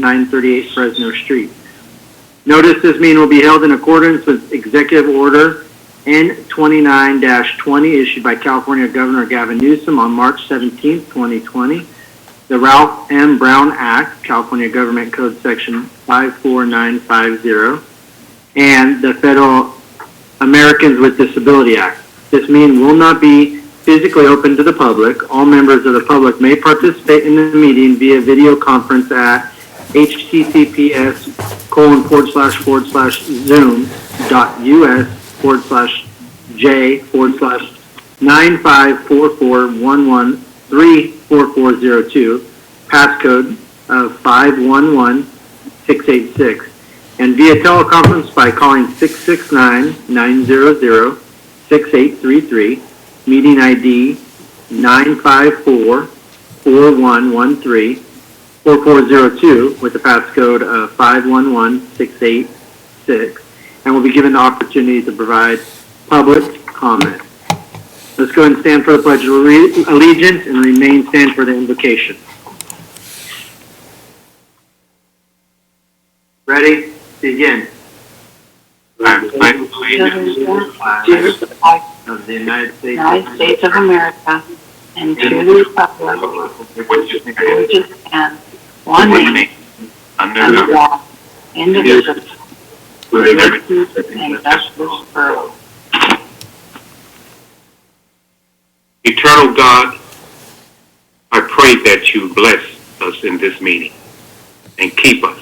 938 Fresno Street. Notice this meeting will be held in accordance with Executive Order N29-20 issued by California Governor Gavin Newsom on March 17, 2020. The Ralph M. Brown Act, California Government Code Section 54950, and the Federal Americans with Disability Act. This meeting will not be physically open to the public. All members of the public may participate in the meeting via video conference at https://zoom.us/j/954411344402, passcode of 511686, and via teleconference by calling 669-900-6833, meeting ID 954-4113-4402 with the passcode of 511686, and will be given the opportunity to provide public comment. Let's go and stand for the Pledge of Allegiance and remain stand for the invocation. Ready? Begin. I pledge allegiance to the flag Of the United States of America and to the republic which is which stands one nation under under God, God, indivisible, with with liberty truth and justice for all. Eternal God, I pray that you bless us in this meeting and keep us.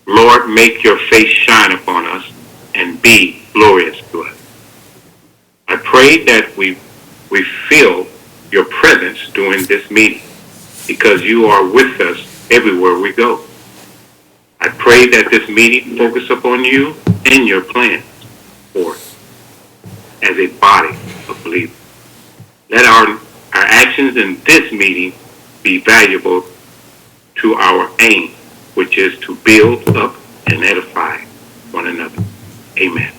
Lord, make your face shine upon us and be glorious to us. I pray that we feel your presence during this meeting because you are with us everywhere we go. I pray that this meeting focus upon you and your plans for us as a body of believers. Let our actions in this meeting be valuable to our aim, which is to build up and edify one another. Amen.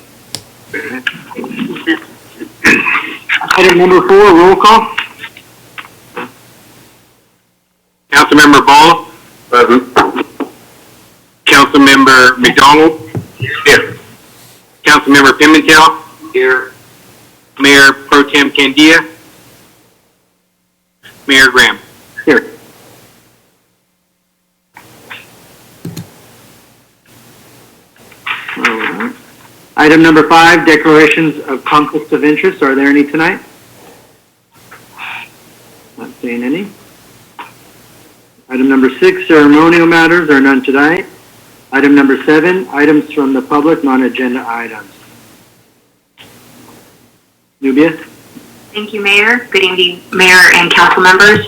Item number 4, roll call. Councilmember Ball. Present. Councilmember McDonald. Here. Councilmember Pimentel. Here. Mayor Pro Tem Candia. Mayor Graham. Here. All right. Item number 5, declarations of conflicts of interest. Are there any tonight? Not seeing any. Item number 6, ceremonial matters. Are none tonight. Item number 7, items from the public, non-agenda items. Nubia? Thank you, Mayor. Good evening, Mayor and council members.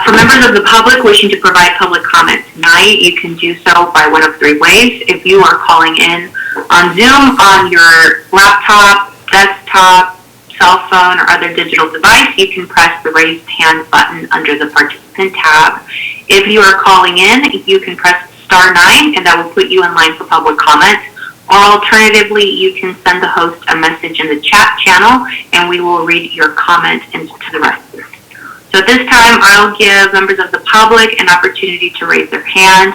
For members of the public wishing to provide public comment tonight, you can do so by one of 3 ways. If you are calling in on Zoom on your laptop, desktop, cell phone, or other digital device, you can press the raised hand button under the participant tab. If you are calling in, you can press *9, and that will put you in line for public comment. Or alternatively, you can send the host a message in the chat channel, and we will read your comment into the record. So at this time, I'll give members of the public an opportunity to raise their hand,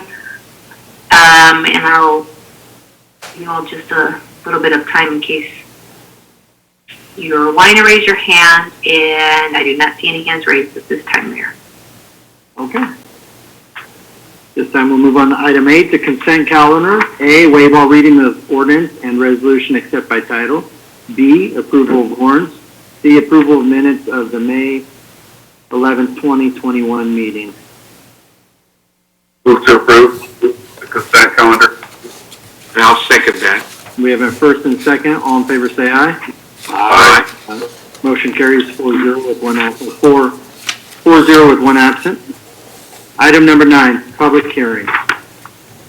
and I'll give you all just a little bit of time in case you're wanting to raise your hand, and I do not see any hands raised at this time, Mayor. Okay. This time we'll move on to item 8, the consent calendar. A, waive all reading of ordinance and resolution except by title. B, approval of warrants. C, approval of minutes of the May 11th, 2021 meeting. Move to approve the consent calendar. And I'll second that. We have a first and second. All in favor say aye. Aye. Motion carries 4-0 with 1 absent. 4-0 with 1 absent. Item number 9, public hearing.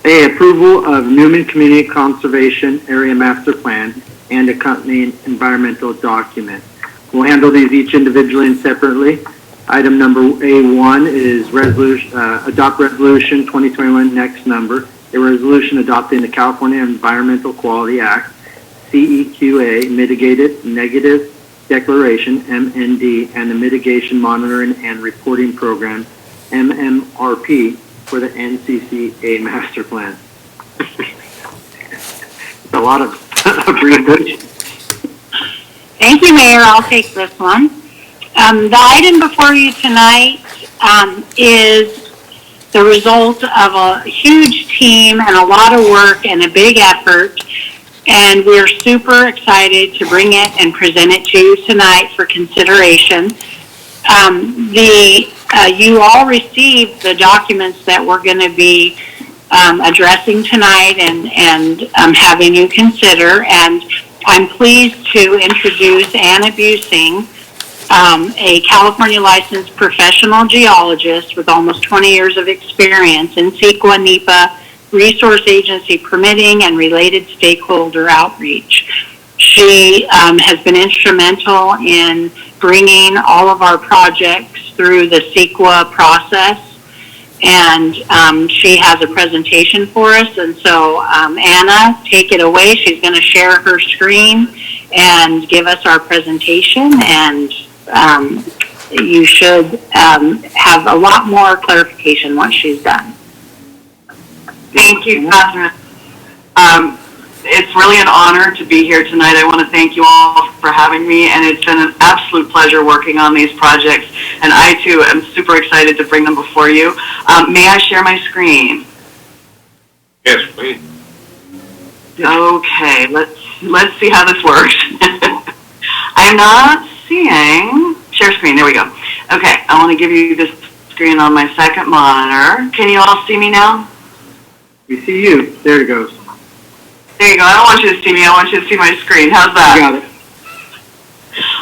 A, approval of Newman Community Conservation Area Master Plan and accompanying environmental document. We'll handle these each individually and separately. Item number A1 is adopt resolution 2021 next number, a resolution adopting the California Environmental Quality Act, CEQA, Mitigated Negative Declaration, MND, and the Mitigation Monitoring and Reporting Program, MMRP, for the NCCA master plan. It's a lot of abbreviation. Thank you, Mayor. I'll take this one. The item before you tonight is the result of a huge team and a lot of work and a big effort, and we're super excited to bring it and present it to you tonight for consideration. You all received the documents that we're going to be addressing tonight and having you consider, and I'm pleased to introduce Anna Busing, a California licensed professional geologist with almost 20 years of experience in CEQA, NEPA, resource agency permitting, and related stakeholder outreach. She has been instrumental in bringing all of our projects through the CEQA process, and she has a presentation for us. And so, Anna, take it away. She's going to share her screen and give us our presentation, and you should have a lot more clarification once she's done. Thank you, Catherine. It's really an honor to be here tonight. I want to thank you all for having me, and it's been an absolute pleasure working on these projects, and I too am super excited to bring them before you. May I share my screen? Yes, please. Okay, let's see how this works. I'm not seeing share screen. There we go. Okay, I want to give you this screen on my second monitor. Can you all see me now? We see you. There it goes. There you go. I don't want you to see me. I want you to see my screen. How's that? You got it.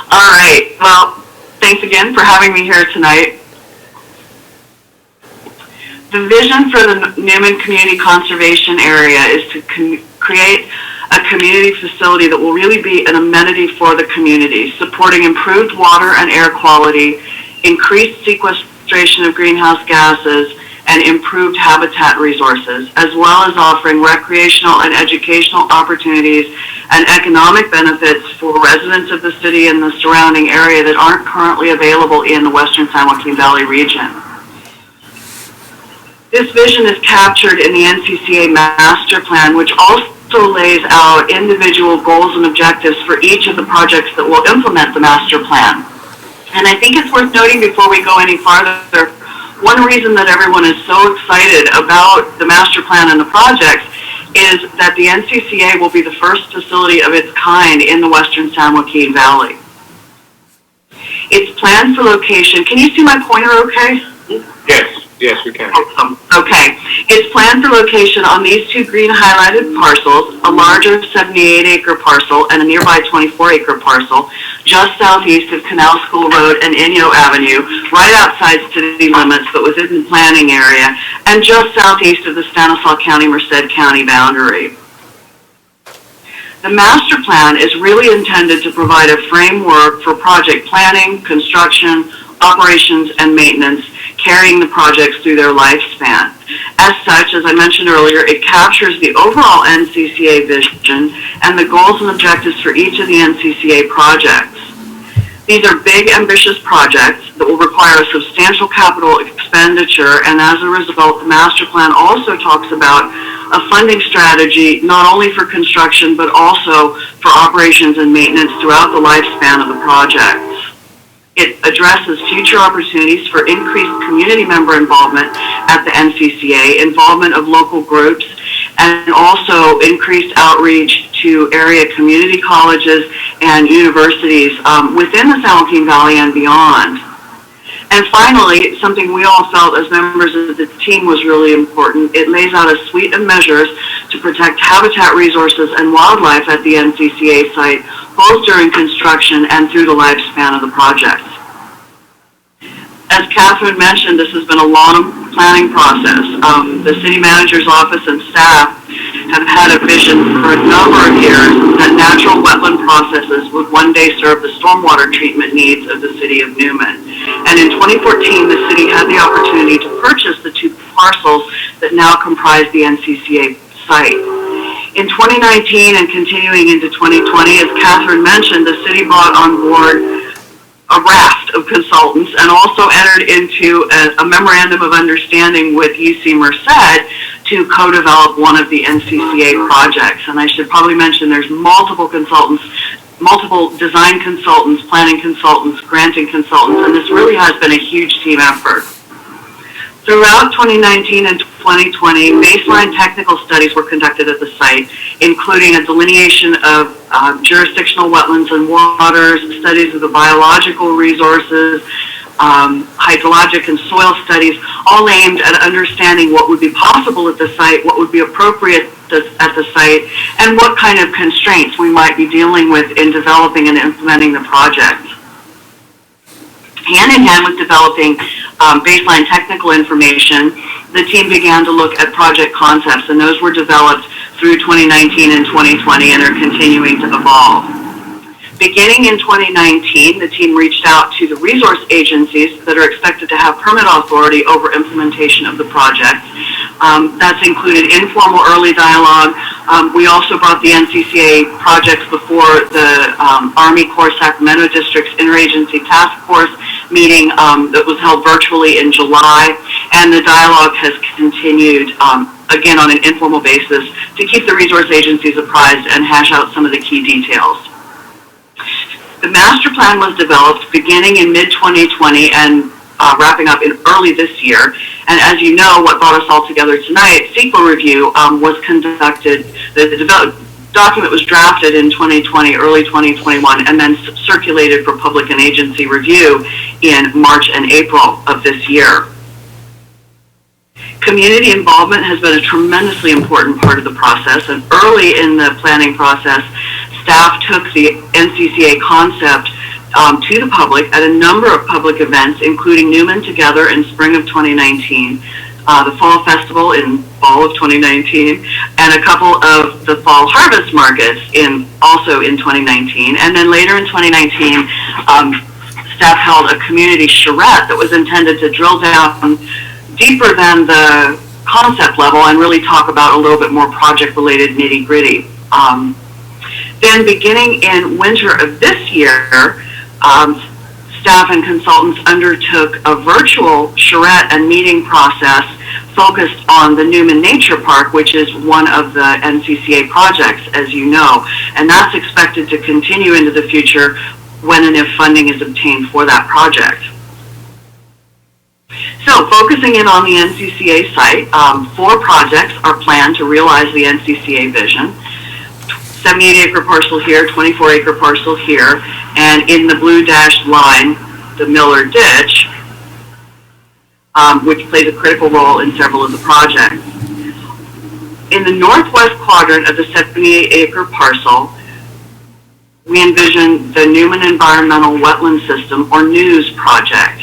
All right. Well, thanks again for having me here tonight. The vision for the Newman Community Conservation Area is to create a community facility that will really be an amenity for the community, supporting improved water and air quality, increased sequestration of greenhouse gases, and improved habitat resources, as well as offering recreational and educational opportunities and economic benefits for residents of the city and the surrounding area that aren't currently available in the Western San Joaquin Valley region. This vision is captured in the NCCA Master Plan, which also lays out individual goals and objectives for each of the projects that will implement the Master Plan. And I think it's worth noting before we go any farther, one reason that everyone is so excited about the master plan and the projects is that the NCCA will be the first facility of its kind in the Western San Joaquin Valley. It's planned for location. Can you see my pointer okay? Yes, we can. Awesome. Okay. It's planned for location on these two green highlighted parcels, a larger 78-acre parcel and a nearby 24-acre parcel, just southeast of Canal School Road and Inyo Avenue, right outside city limits but within the planning area, and just southeast of the Stanislaus County-Merced County boundary. The master plan is really intended to provide a framework for project planning, construction, operations, and maintenance, carrying the projects through their lifespan. As such, as I mentioned earlier, it captures the overall NCCA vision and the goals and objectives for each of the NCCA projects. These are big, ambitious projects that will require a substantial capital expenditure, and as a result, the master plan also talks about a funding strategy not only for construction but also for operations and maintenance throughout the lifespan of the projects. It addresses future opportunities for increased community member involvement at the NCCA, involvement of local groups, and also increased outreach to area community colleges and universities within the San Joaquin Valley and beyond. And finally, something we all felt as members of the team was really important. It lays out a suite of measures to protect habitat resources and wildlife at the NCCA site, both during construction and through the lifespan of the project. As Catherine mentioned, this has been a long planning process. The city manager's office and staff have had a vision for a number of years that natural wetland processes would one day serve the stormwater treatment needs of the city of Newman. And in 2014, the city had the opportunity to purchase the two parcels that now comprise the NCCA site. In 2019 and continuing into 2020, as Catherine mentioned, the city brought on board a raft of consultants, and also entered into a memorandum of understanding with UC Merced to co-develop one of the NCCA projects. And I should probably mention there's multiple consultants, multiple design consultants, planning consultants, granting consultants, and this really has been a huge team effort. Throughout 2019 and 2020, baseline technical studies were conducted at the site, including a delineation of jurisdictional wetlands and waters, studies of the biological resources, hydrologic and soil studies, all aimed at understanding what would be possible at the site, what would be appropriate at the site, and what kind of constraints we might be dealing with in developing and implementing the project. Hand in hand with developing baseline technical information, the team began to look at project concepts, and those were developed through 2019 and 2020 and are continuing to evolve. Beginning in 2019, the team reached out to the resource agencies that are expected to have permit authority over implementation of the project. That's included informal early dialogue. We also brought the NCCA projects before the Army Corps Sacramento District's Interagency Task Force meeting that was held virtually in July, and the dialogue has continued again on an informal basis to keep the resource agencies apprised and hash out some of the key details. The master plan was developed beginning in mid-2020 and wrapping up in early this year. And as you know, what brought us all together tonight, CEQA review was conducted. The document was drafted in 2020, early 2021, and then circulated for public and agency review in March and April of this year. Community involvement has been a tremendously important part of the process, and early in the planning process, staff took the NCCA concept to the public at a number of public events, including Newman Together in spring of 2019, the Fall Festival in fall of 2019, and a couple of the Fall Harvest Markets also in 2019. And then later in 2019, staff held a community charrette that was intended to drill down deeper than the concept level and really talk about a little bit more project-related nitty-gritty. Then beginning in winter of this year, staff and consultants undertook a virtual charrette and meeting process focused on the Newman Nature Park, which is one of the NCCA projects, as you know, and that's expected to continue into the future when and if funding is obtained for that project. So, focusing in on the NCCA site, 4 projects are planned to realize the NCCA vision. 78-acre parcel here, 24-acre parcel here, and in the blue dashed line, the Miller Ditch, which plays a critical role in several of the projects. In the northwest quadrant of the 78-acre parcel, we envision the Newman Environmental Wetland System, or NEWS project.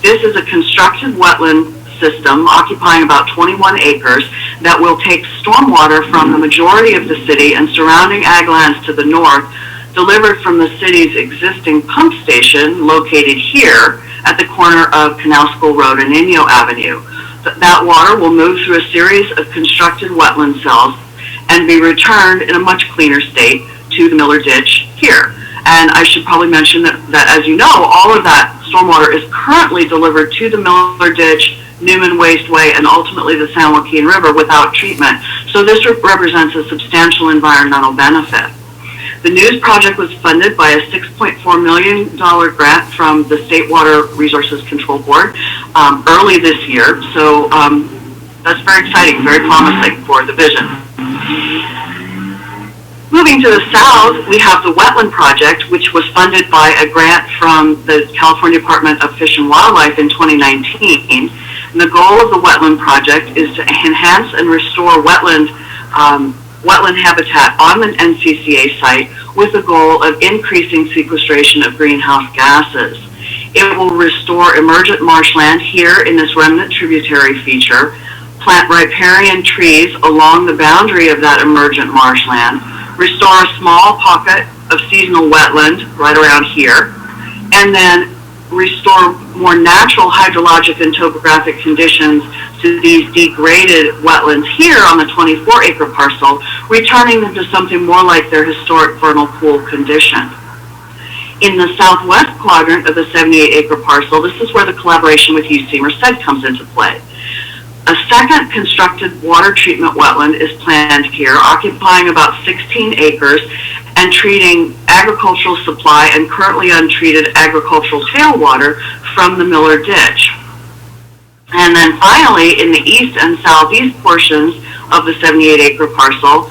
This is a constructed wetland system occupying about 21 acres that will take stormwater from the majority of the city and surrounding ag lands to the north, delivered from the city's existing pump station located here at the corner of Canal School Road and Inyo Avenue. That water will move through a series of constructed wetland cells and be returned in a much cleaner state to the Miller Ditch here. And I should probably mention that as you know, all of that stormwater is currently delivered to the Miller Ditch, Newman Wasteway, and ultimately the San Joaquin River without treatment. So this represents a substantial environmental benefit. The NEWS project was funded by a $6.4 million grant from the State Water Resources Control Board early this year. So that's very exciting, very promising for the vision. Moving to the south, we have the Wetland Project, which was funded by a grant from the California Department of Fish and Wildlife in 2019. And the goal of the Wetland Project is to enhance and restore wetland habitat on the NCCA site with the goal of increasing sequestration of greenhouse gases. It will restore emergent marshland here in this remnant tributary feature, plant riparian trees along the boundary of that emergent marshland, restore a small pocket of seasonal wetland right around here, and then restore more natural hydrologic and topographic conditions to these degraded wetlands here on the 24-acre parcel, returning them to something more like their historic vernal pool condition. In the southwest quadrant of the 78-acre parcel, this is where the collaboration with UC Merced comes into play. A second constructed water treatment wetland is planned here, occupying about 16 acres and treating agricultural supply and currently untreated agricultural tailwater from the Miller Ditch. And then finally, in the east and southeast portions of the 78-acre parcel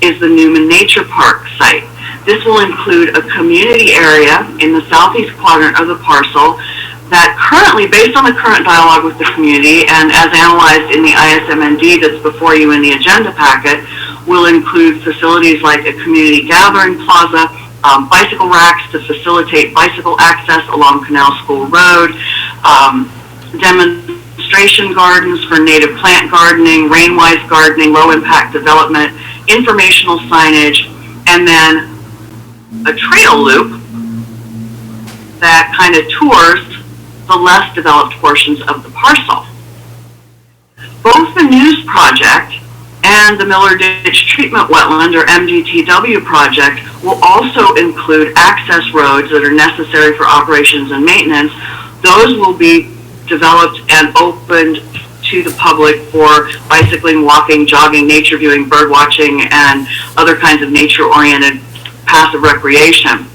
is the Newman Nature Park site. This will include a community area in the southeast quadrant of the parcel that currently, based on the current dialogue with the community and as analyzed in the ISMND that's before you in the agenda packet, will include facilities like a community gathering plaza, bicycle racks to facilitate bicycle access along Canal School Road, demonstration gardens for native plant gardening, rain-wise gardening, low-impact development, informational signage, and then a trail loop that kind of tours the less developed portions of the parcel. Both the News project and the Miller Ditch Treatment Wetland, or MDTW project, will also include access roads that are necessary for operations and maintenance. Those will be developed and opened to the public for bicycling, walking, jogging, nature viewing, bird watching, and other kinds of nature-oriented passive recreation.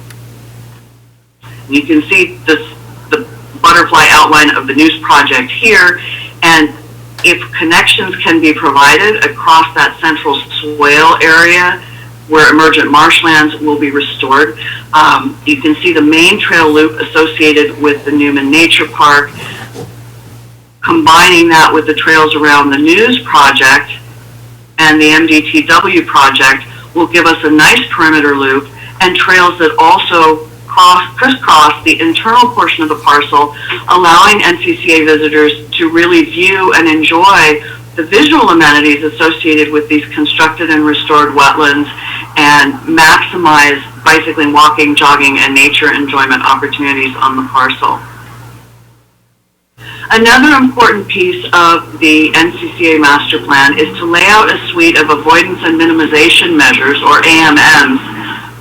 You can see the butterfly outline of the News project here, and if connections can be provided across that central swale area where emergent marshlands will be restored, you can see the main trail loop associated with the Newman Nature Park. Combining that with the trails around the News project and the MDTW project will give us a nice perimeter loop and trails that also crisscross the internal portion of the parcel, allowing NCCA visitors to really view and enjoy the visual amenities associated with these constructed and restored wetlands and maximize bicycling, walking, jogging, and nature enjoyment opportunities on the parcel. Another important piece of the NCCA master plan is to lay out a suite of avoidance and minimization measures, or AMMs,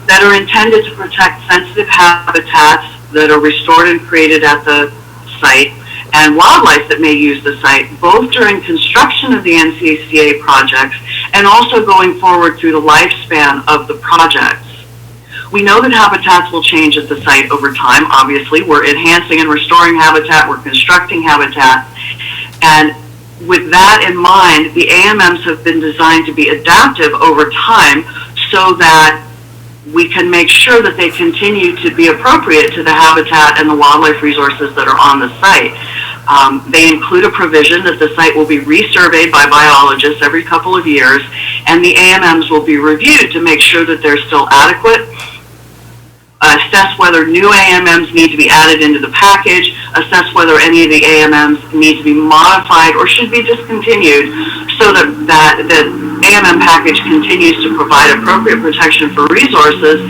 that are intended to protect sensitive habitats that are restored and created at the site and wildlife that may use the site, both during construction of the NCCA projects and also going forward through the lifespan of the projects. We know that habitats will change at the site over time. Obviously, we're enhancing and restoring habitat, we're constructing habitat, and with that in mind, the AMMs have been designed to be adaptive over time so that we can make sure that they continue to be appropriate to the habitat and the wildlife resources that are on the site. They include a provision that the site will be resurveyed by biologists every couple of years, and the AMMs will be reviewed to make sure that they're still adequate, assess whether new AMMs need to be added into the package, assess whether any of the AMMs need to be modified or should be discontinued so that the AMM package continues to provide appropriate protection for resources,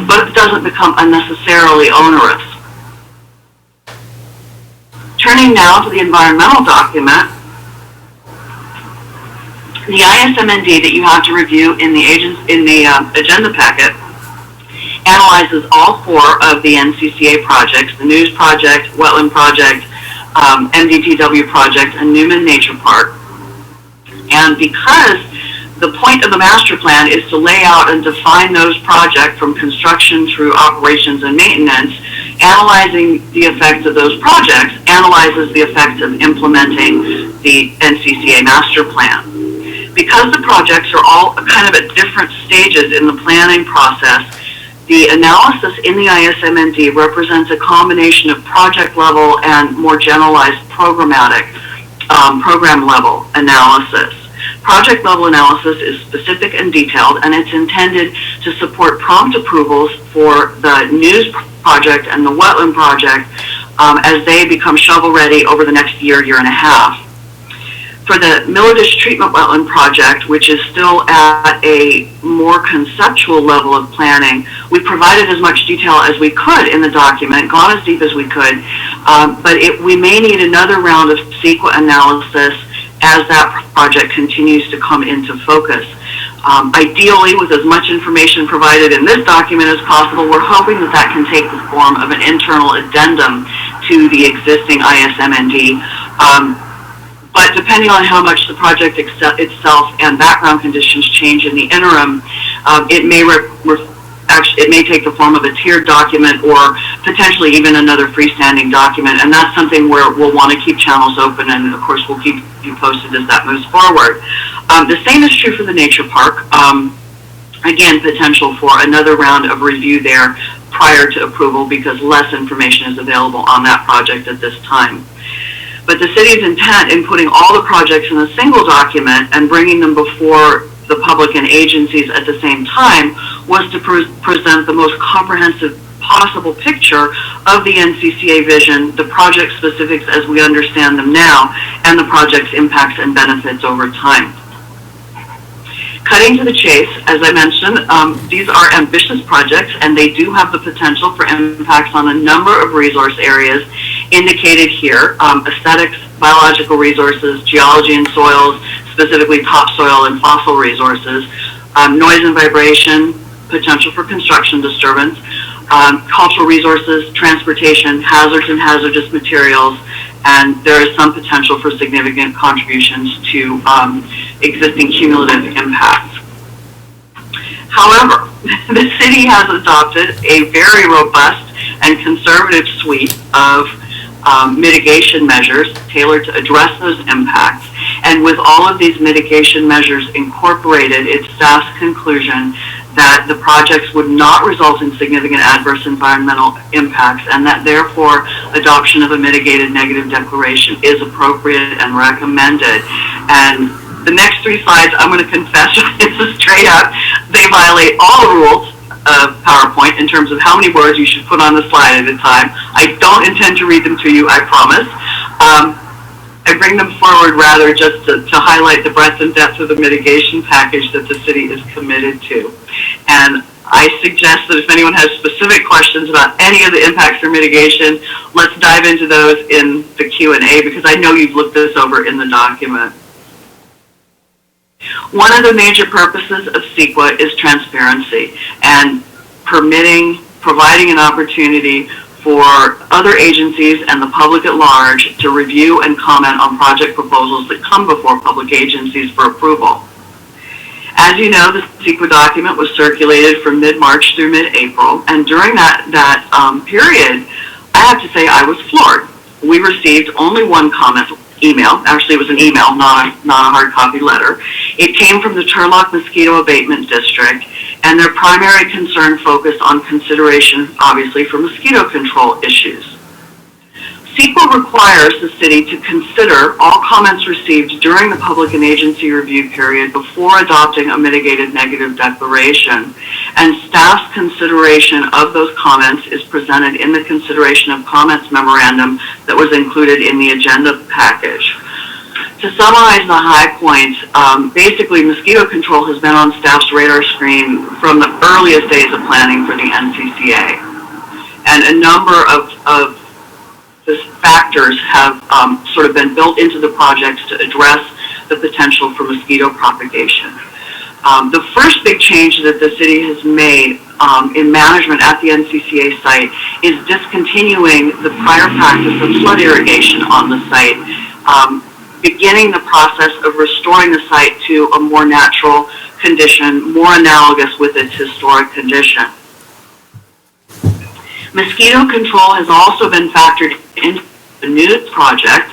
but doesn't become unnecessarily onerous. Turning now to the environmental document, the ISMND that you have to review in the agenda packet analyzes all four of the NCCA projects: the News project, Wetland project, MDTW project, and Newman Nature Park. And because the point of the master plan is to lay out and define those projects from construction through operations and maintenance, analyzing the effects of those projects analyzes the effects of implementing the NCCA master plan. Because the projects are all kind of at different stages in the planning process, the analysis in the ISMND represents a combination of project level and more generalized programmatic program level analysis. Project level analysis is specific and detailed, and it's intended to support prompt approvals for the News project and the Wetland project as they become shovel ready over the next year and a half. For the Miller Ditch Treatment Wetland project, which is still at a more conceptual level of planning, we provided as much detail as we could in the document, gone as deep as we could, but we may need another round of CEQA analysis as that project continues to come into focus. Ideally, with as much information provided in this document as possible, we're hoping that that can take the form of an internal addendum to the existing ISMND. But depending on how much the project itself and background conditions change in the interim, it may take the form of a tiered document or potentially even another freestanding document, and that's something where we'll want to keep channels open, and of course we'll keep you posted as that moves forward. The same is true for the nature park. Again, potential for another round of review there prior to approval because less information is available on that project at this time. But the city's intent in putting all the projects in a single document and bringing them before the public and agencies at the same time was to present the most comprehensive possible picture of the NCCA vision, the project specifics as we understand them now, and the project's impacts and benefits over time. Cutting to the chase, as I mentioned, these are ambitious projects and they do have the potential for impacts on a number of resource areas indicated here, aesthetics, biological resources, geology and soils, specifically topsoil and fossil resources, noise and vibration, potential for construction disturbance, cultural resources, transportation, hazards and hazardous materials, and there is some potential for significant contributions to existing cumulative impacts. However, the city has adopted a very robust and conservative suite of mitigation measures tailored to address those impacts. And with all of these mitigation measures incorporated, it's staff's conclusion that the projects would not result in significant adverse environmental impacts and that therefore adoption of a mitigated negative declaration is appropriate and recommended. And the next 3 slides, I'm going to confess, it's straight up, they violate all the rules of PowerPoint in terms of how many words you should put on the slide at a time. I don't intend to read them to you, I promise. I bring them forward rather just to highlight the breadth and depth of the mitigation package that the city is committed to. And I suggest that if anyone has specific questions about any of the impacts or mitigation, let's dive into those in the Q&A because I know you've looked this over in the document. One of the major purposes of CEQA is transparency and providing an opportunity for other agencies and the public at large to review and comment on project proposals that come before public agencies for approval. As you know, the CEQA document was circulated from mid-March through mid-April, and during that period, I have to say I was floored. We received only one comment email. Actually, it was an email, not a hard copy letter. It came from the Turlock Mosquito Abatement District, and their primary concern focused on consideration, obviously, for mosquito control issues. CEQA requires the city to consider all comments received during the public and agency review period before adopting a mitigated negative declaration, and staff's consideration of those comments is presented in the consideration of comments memorandum that was included in the agenda package. To summarize the high points, basically mosquito control has been on staff's radar screen from the earliest days of planning for the NCCA, and a number of the factors have sort of been built into the projects to address the potential for mosquito propagation. The first big change that the city has made in management at the NCCA site is discontinuing the prior practice of flood irrigation on the site, beginning the process of restoring the site to a more natural condition, more analogous with its historic condition. Mosquito control has also been factored into the new project.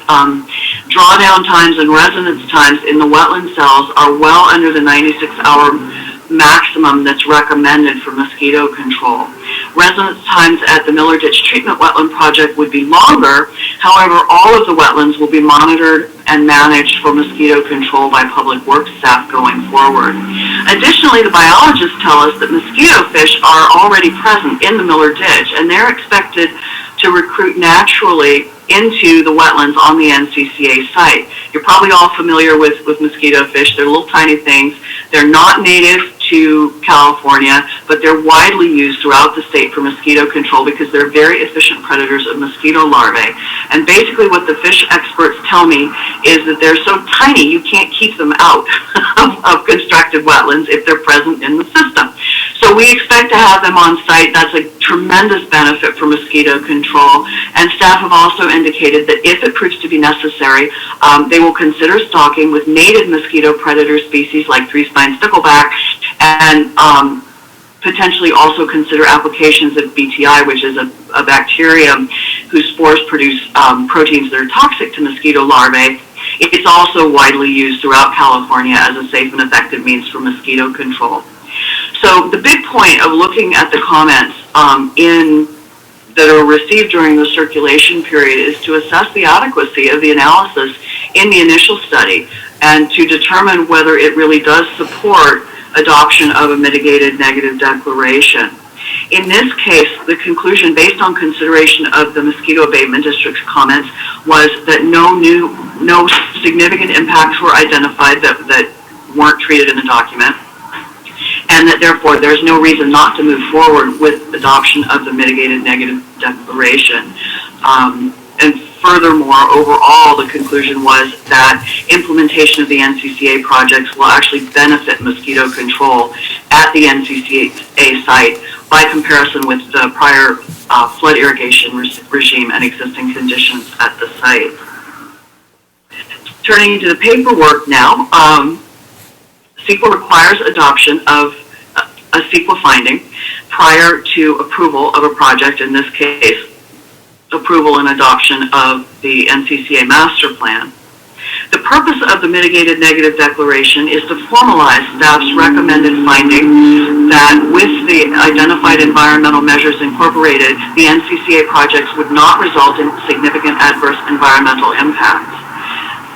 Drawdown times and residence times in the wetland cells are well under the 96-hour maximum that's recommended for mosquito control. Residence times at the Miller Ditch Treatment Wetland Project would be longer. However, all of the wetlands will be monitored and managed for mosquito control by public works staff going forward. Additionally, the biologists tell us that mosquito fish are already present in the Miller Ditch, and they're expected to recruit naturally into the wetlands on the NCCA site. You're probably all familiar with mosquito fish. They're little tiny things. They're not native to California, but they're widely used throughout the state for mosquito control because they're very efficient predators of mosquito larvae. And basically what the fish experts tell me is that they're so tiny you can't keep them out of constructed wetlands if they're present in the system. So we expect to have them on site. That's a tremendous benefit for mosquito control. And staff have also indicated that if it proves to be necessary, they will consider stalking with native mosquito predator species like three-spine stickleback, and potentially also consider applications of BTI, which is a bacterium whose spores produce proteins that are toxic to mosquito larvae. It's also widely used throughout California as a safe and effective means for mosquito control. So the big point of looking at the comments that are received during the circulation period is to assess the adequacy of the analysis in the initial study and to determine whether it really does support adoption of a mitigated negative declaration. In this case, the conclusion based on consideration of the Mosquito Abatement District's comments was that no significant impacts were identified that weren't treated in the document, and that therefore there's no reason not to move forward with adoption of the mitigated negative declaration. And furthermore, overall, the conclusion was that implementation of the NCCA projects will actually benefit mosquito control at the NCCA site by comparison with the prior flood irrigation regime and existing conditions at the site. Turning to the paperwork now, CEQA requires adoption of a CEQA finding prior to approval of a project, in this case, approval and adoption of the NCCA master plan. The purpose of the mitigated negative declaration is to formalize staff's recommended finding that with the identified environmental measures incorporated, the NCCA projects would not result in significant adverse environmental impacts.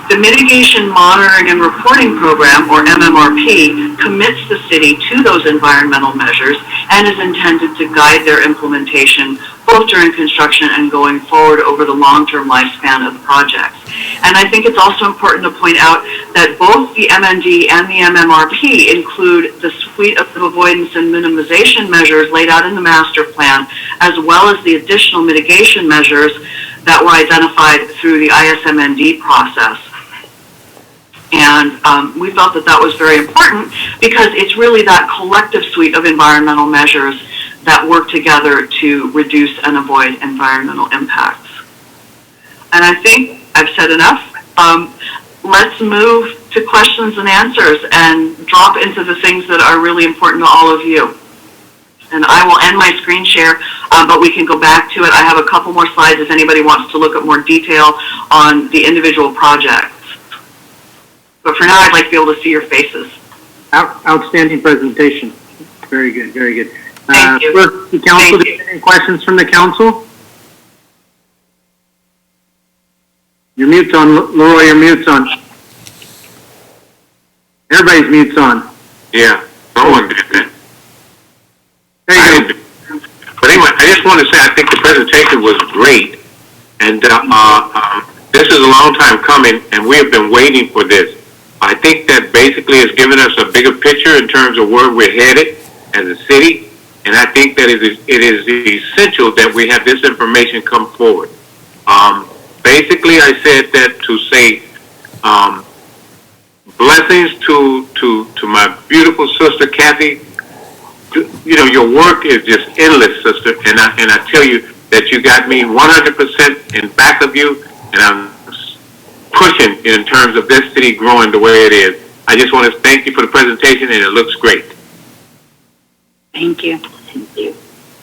The Mitigation Monitoring and Reporting Program, or MMRP, commits the city to those environmental measures and is intended to guide their implementation both during construction and going forward over the long-term lifespan of the projects. And I think it's also important to point out that both the MND and the MMRP include the suite of avoidance and minimization measures laid out in the master plan, as well as the additional mitigation measures that were identified through the ISMND process. And we felt that that was very important because it's really that collective suite of environmental measures that work together to reduce and avoid environmental impacts. And I think I've said enough. Let's move to questions and answers and drop into the things that are really important to all of you. And I will end my screen share, but we can go back to it. I have a couple more slides if anybody wants to look at more detail on the individual projects. But for now, I'd like to be able to see your faces. Outstanding presentation. Very good, very good. Thank you. The council, any questions from the council? Your mute's on, Leroy, your mute's on. Everybody's mute's on. Yeah, no one did that. There you go. But anyway, I just want to say I think the presentation was great, and this is a long time coming, and we have been waiting for this. I think that basically has given us a bigger picture in terms of where we're headed as a city, and I think that it is essential that we have this information come forward. Basically, I said that to say blessings to my beautiful sister Kathy. You know, your work is just endless, sister, and I tell you that you got me 100% in back of you, and I'm pushing in terms of this city growing the way it is. I just want to thank you for the presentation, and it looks great. Thank you. Thank you.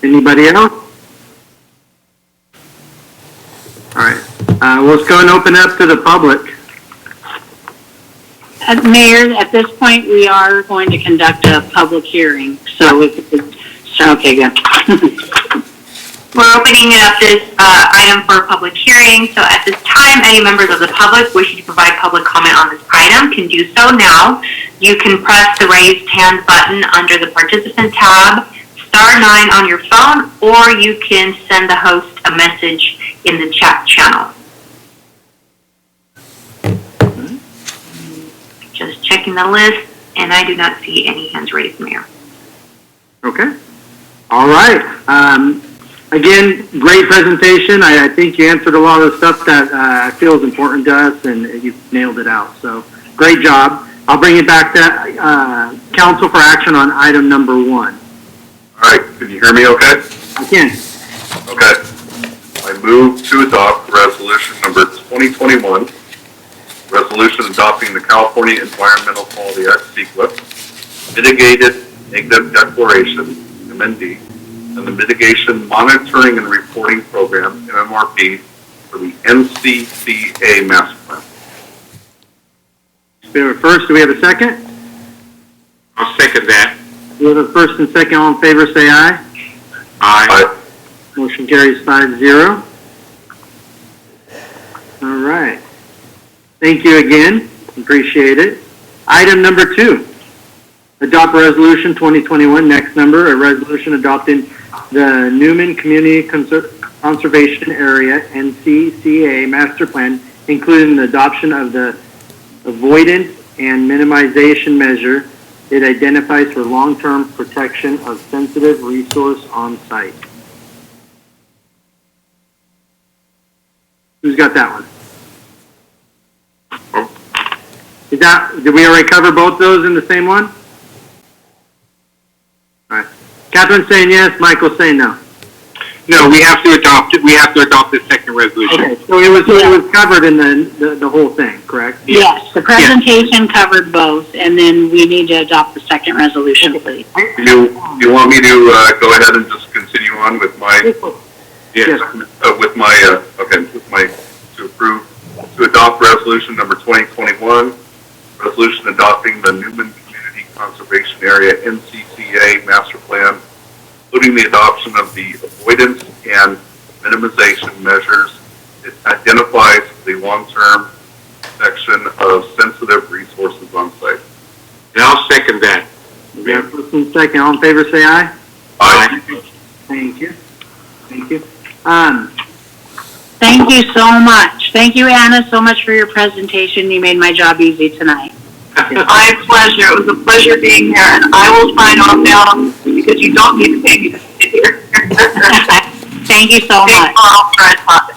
Anybody else? All right. Let's go and open up to the public. Mayor, at this point, we are going to conduct a public hearing. So if it could start, okay, good. We're opening up this item for a public hearing. So at this time, any members of the public wishing to provide public comment on this item can do so now. You can press the raised hand button under the participant tab, *9 on your phone, or you can send the host a message in the chat channel. Just checking the list, and I do not see any hands raised, Mayor. Okay. All right. Again, great presentation. I think you answered a lot of the stuff that I feel is important to us, and you nailed it out. So great job. I'll bring it back to, council for action on item number 1. All right, can you hear me okay? I can. Okay. I move to adopt resolution number 2021, resolution adopting the California Environmental Quality Act CEQA, mitigated negative declaration, MND, and the Mitigation Monitoring and Reporting Program, MMRP, for the NCCA Master Plan. We have a first, do we have a second? I'll second that. We have a first and second, all in favor, say aye. Aye. Motion carries 5-0. All right. Thank you again, appreciate it. Item number 2, adopt resolution 2021, next number, a resolution adopting the Newman Community Conservation Area, NCCA Master Plan, including the adoption of the avoidance and minimization measure. It identifies for long-term protection of sensitive resource on site. Who's got that one? Did we already cover both those in the same one? All right. Catherine's saying yes, Michael's saying no. No, we have to adopt it. We have to adopt the second resolution. Okay, so it was covered in the whole thing, correct? Yes, the presentation covered both, and then we need to adopt the second resolution, please. You want me to go ahead and just continue on with my Yes. to approve, to adopt resolution number 2021, resolution adopting the Newman Community Conservation Area NCCA Master Plan, including the adoption of the avoidance and minimization measures. It identifies the long-term protection of sensitive resources on site. And I'll second that. We have first and second, all in favor, say aye. Aye. Thank you. Thank you. Thank you so much. Thank you, Anna, so much for your presentation. You made my job easy tonight. My pleasure. It was a pleasure being here, and I will sign off now because you don't need to pay me to sit here. Thank you so much.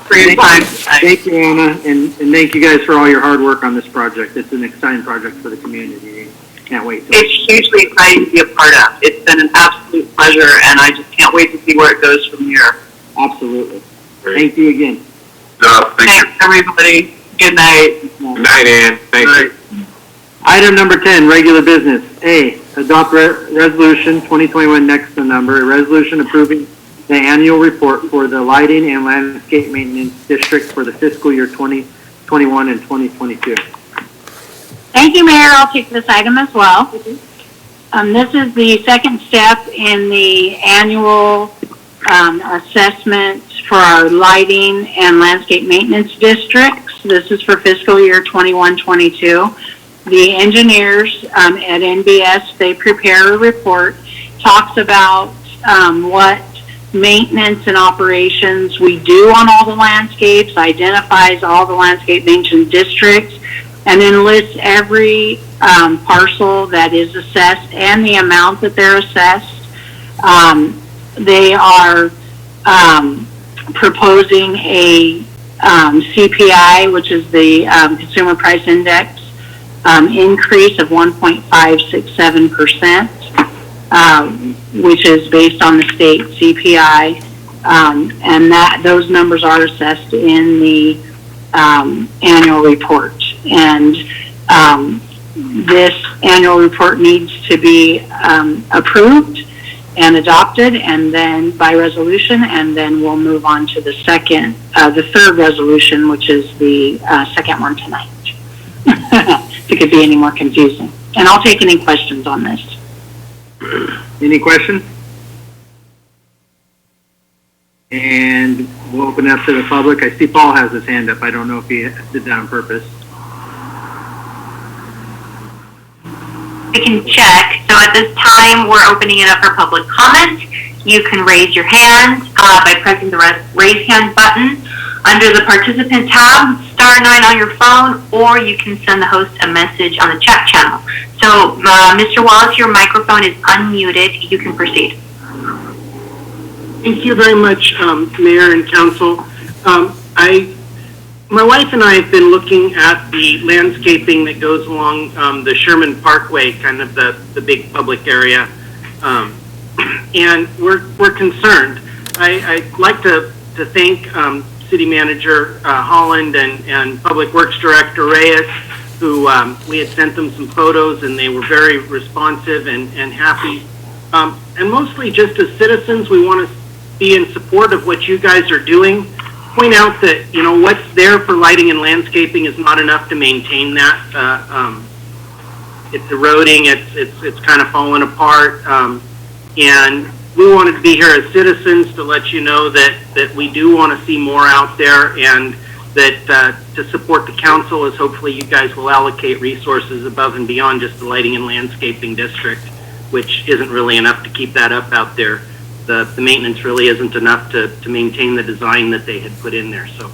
For your time. Thank you, Anna, and thank you guys for all your hard work on this project. It's an exciting project for the community. Can't wait. It's hugely exciting to be a part of. It's been an absolute pleasure, and I just can't wait to see where it goes from here. Absolutely. Thank you again. Thanks, everybody. Good night. Good night, Ann. Thank you. Item number 10, regular business. A, adopt resolution 2021, next to number, a resolution approving the annual report for the lighting and landscape maintenance district for the fiscal year 2021 and 2022. Thank you, Mayor. I'll take this item as well. This is the second step in the annual assessment for our lighting and landscape maintenance districts. This is for fiscal year 21-22. The engineers at NBS, they prepare a report, talks about what maintenance and operations we do on all the landscapes, identifies all the landscape maintenance districts, and then lists every parcel that is assessed and the amount that they're assessed. They are proposing a CPI, which is the Consumer Price Index, increase of 1.567%, which is based on the state CPI, and those numbers are assessed in the annual report. And this annual report needs to be approved and adopted, and then by resolution, and then we'll move on to the third resolution, which is the second one tonight. If it could be any more confusing. And I'll take any questions on this. Any questions? And we'll open it up to the public. I see Paul has his hand up. I don't know if he did that on purpose. We can check. So at this time, we're opening it up for public comment. You can raise your hand by pressing the raise hand button under the participant tab, *9 on your phone, or you can send the host a message on the chat channel. So, Mr. Wallace, your microphone is unmuted. You can proceed. Thank you very much, Mayor and Council. I My wife and I have been looking at the landscaping that goes along the Sherman Parkway, kind of the big public area, and we're concerned. I'd like to thank City Manager Holland and Public Works Director Reyes, who we had sent them some photos, and they were very responsive and happy. And mostly just as citizens, we want to be in support of what you guys are doing. Point out that, you know, what's there for lighting and landscaping is not enough to maintain that. It's eroding, it's kind of falling apart. And we wanted to be here as citizens to let you know that we do want to see more out there, and that to support the council is hopefully you guys will allocate resources above and beyond just the lighting and landscaping district, which isn't really enough to keep that up out there. The maintenance really isn't enough to maintain the design that they had put in there. So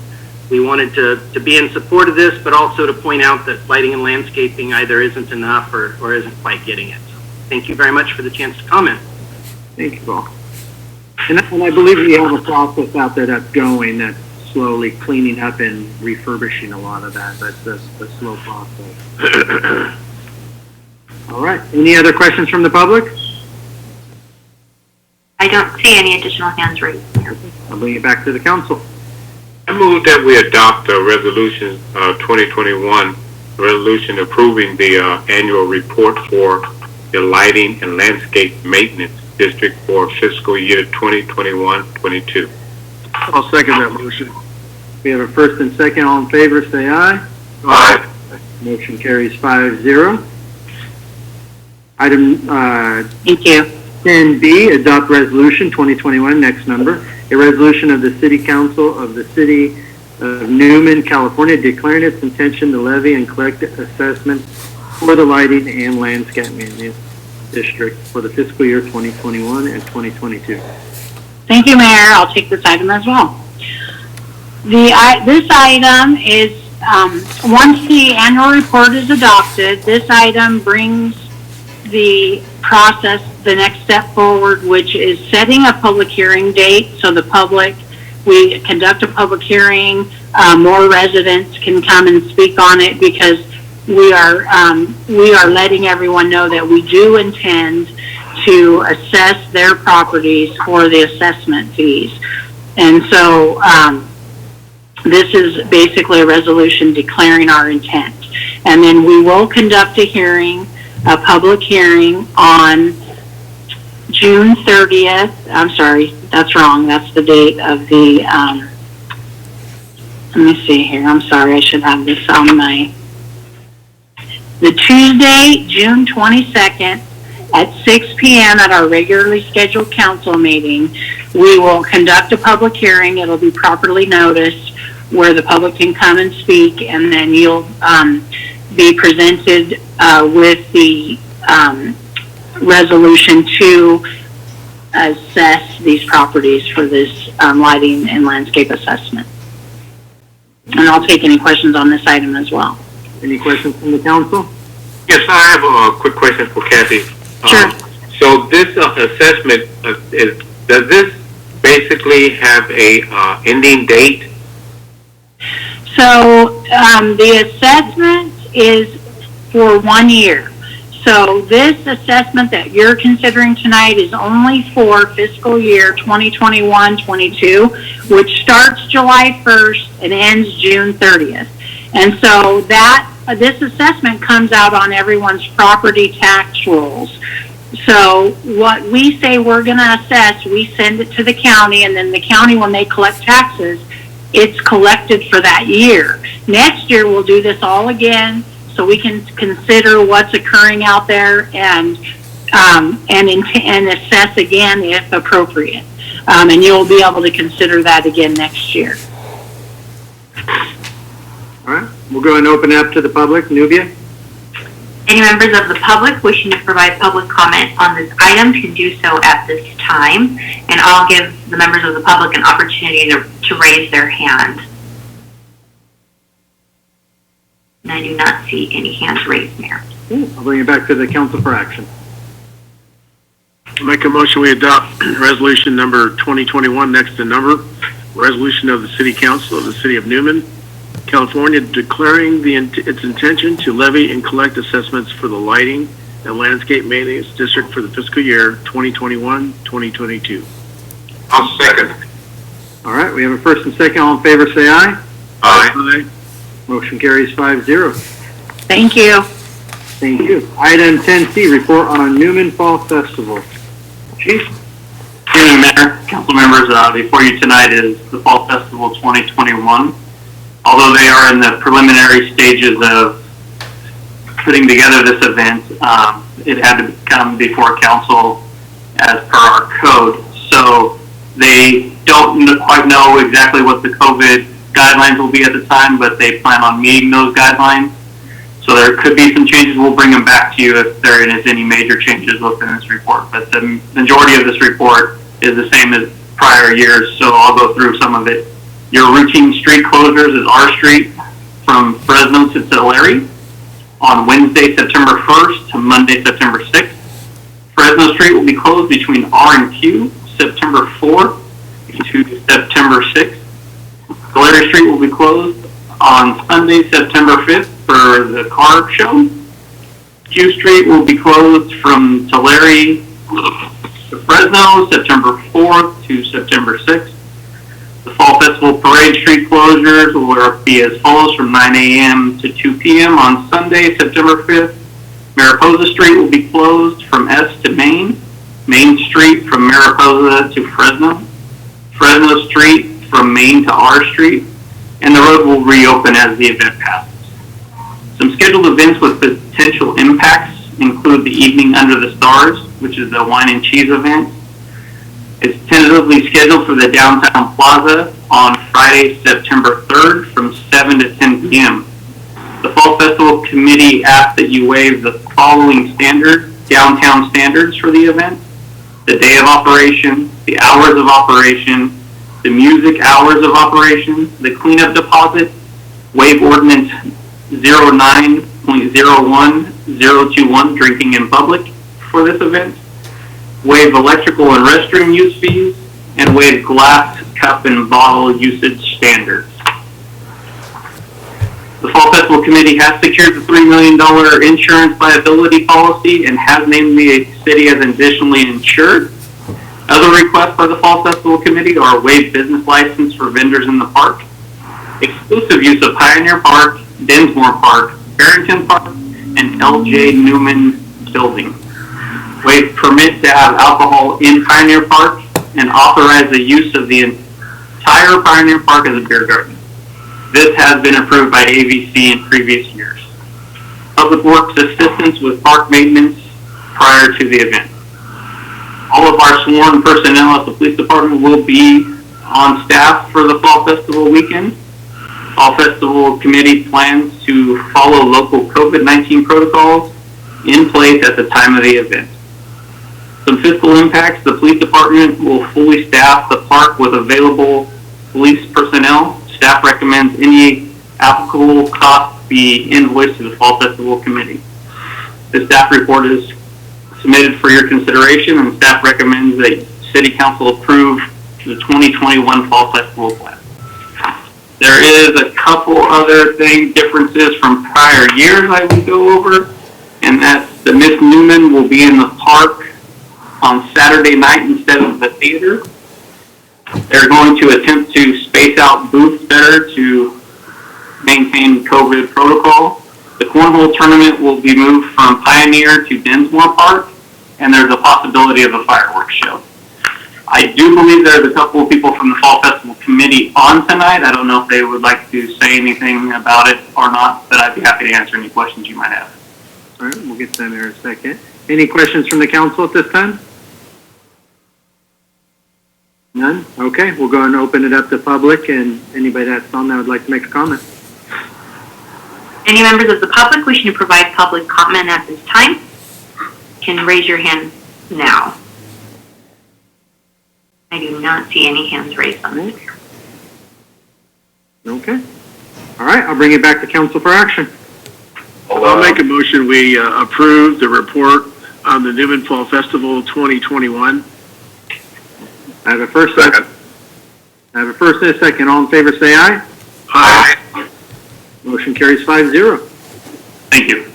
we wanted to be in support of this, but also to point out that lighting and landscaping either isn't enough or isn't quite getting it. So thank you very much for the chance to comment. Thank you, Paul. And I believe we have a process out there that's going, that's slowly cleaning up and refurbishing a lot of that. That's a slow process. All right. Any other questions from the public? I don't see any additional hands raised here. I'll bring it back to the council. I move that we adopt a resolution, 2021 resolution approving the annual report for the lighting and landscape maintenance district for fiscal year 2021-22. I'll second that motion. We have a first and second. All in favor, say aye. Aye. Motion carries 5-0. Item Thank you. 10B, adopt resolution 2021, next number. A resolution of the City Council of the City of Newman, California, declaring its intention to levy and collect assessments for the lighting and landscape maintenance district for the fiscal year 2021 and 2022. Thank you, Mayor. I'll take this item as well. This item is, once the annual report is adopted, this item brings the process, the next step forward, which is setting a public hearing date so the public, we conduct a public hearing, more residents can come and speak on it, because we are letting everyone know that we do intend to assess their properties for the assessment fees. And so this is basically a resolution declaring our intent. And then we will conduct a hearing, a public hearing on June 30th. I'm sorry, that's wrong. That's the date of the, let me see here. I'm sorry, I should have this on the Tuesday, June 22nd at 6 p.m. at our regularly scheduled council meeting. We will conduct a public hearing. It'll be properly noticed where the public can come and speak, and then you'll be presented with the resolution to assess these properties for this lighting and landscape assessment. And I'll take any questions on this item as well. Any questions from the council? Yes, I have a quick question for Kathy. Sure. So this assessment, does this basically have a ending date? So the assessment is for 1 year. So this assessment that you're considering tonight is only for fiscal year 2021-22, which starts July 1st and ends June 30th. And so that this assessment comes out on everyone's property tax rolls. So what we say we're going to assess, we send it to the county, and then the county, when they collect taxes, it's collected for that year. Next year, we'll do this all again, so we can consider what's occurring out there and assess again if appropriate. And you'll be able to consider that again next year. All right, we'll go and open up to the public. Nubia? Any members of the public wishing to provide public comment on this item can do so at this time, and I'll give the members of the public an opportunity to raise their hand. And I do not see any hands raised, Mayor. I'll bring it back to the council for action. Make a motion we adopt resolution number 2021, next to number, resolution of the City Council of the City of Newman, California declaring its intention to levy and collect assessments for the lighting and landscape maintenance district for the fiscal year 2021-2022. I'll second. All right, we have a first and second. All in favor, say aye. Aye. Motion carries 5-0. Thank you. Thank you. Item 10C, report on Newman Fall Festival. Chief? Good evening, Mayor, council members. Before you tonight is the Fall Festival 2021. Although they are in the preliminary stages of putting together this event, it had to come before council as per our code. So they don't quite know exactly what the COVID guidelines will be at the time, but they plan on meeting those guidelines. So there could be some changes. We'll bring them back to you if there is any major changes within this report. But the majority of this report is the same as prior years, so I'll go through some of it. Your routine street closures is R Street from Fresno to Tulare on Wednesday, September 1st to Monday, September 6th. Fresno Street will be closed between R and Q, September 4th to September 6th. Tulare Street will be closed on Sunday, September 5th for the car show. Q Street will be closed from Tulare to Fresno, September 4th to September 6th. The Fall Festival Parade Street closures will be as follows from 9 a.m. to 2 p.m. on Sunday, September 5th. Mariposa Street will be closed from S to Main. Main Street from Mariposa to Fresno. Fresno Street from Main to R Street. And the road will reopen as the event passes. Some scheduled events with potential impacts include the Evening Under the Stars, which is the wine and cheese event. It's tentatively scheduled for the Downtown Plaza on Friday, September 3rd from 7 to 10 p.m. The Fall Festival Committee asks that you waive the following downtown standards for the event: the day of operation, the hours of operation, the music hours of operation, the cleanup deposit, waive ordinance 09.01021 drinking in public for this event, waive electrical and restroom use fees, and waive glass, cup, and bottle usage standards. The Fall Festival Committee has secured the $3 million insurance liability policy and has named the city as additionally insured. Other requests by the Fall Festival Committee are waive business license for vendors in the park, exclusive use of Pioneer Park, Dinsmore Park, Barrington Park, and L.J. Newman Building. Waive permit to have alcohol in Pioneer Park and authorize the use of the entire Pioneer Park as a beer garden. This has been approved by AVC in previous years. Public Works assistance with park maintenance prior to the event. All of our sworn personnel at the police department will be on staff for the Fall Festival weekend. Fall Festival Committee plans to follow local COVID-19 protocols in place at the time of the event. Some fiscal impacts: the police department will fully staff the park with available police personnel. Staff recommends any applicable costs be invoiced to the Fall Festival Committee. The staff report is submitted for your consideration, and staff recommends that City Council approve the 2021 Fall Festival plan. There is a couple other differences from prior years I will go over, and that's the Miss Newman will be in the park on Saturday night instead of the theater. They're going to attempt to space out booths better to maintain COVID protocol. The cornhole tournament will be moved from Pioneer to Dinsmore Park, and there's a possibility of a fireworks show. I do believe there's a couple of people from the Fall Festival Committee on tonight. I don't know if they would like to say anything about it or not, but I'd be happy to answer any questions you might have. All right, we'll get to them here in a second. Any questions from the council at this time? None? Okay, we'll go and open it up to public, and anybody that's on that would like to make a comment. Any members of the public wishing to provide public comment at this time can raise your hand now. I do not see any hands raised on this. Okay. All right, I'll bring it back to council for action. I'll make a motion we approve the report on the Newman Fall Festival 2021. I have a first and a second. All in favor, say aye. Aye. Motion carries 5-0. Thank you.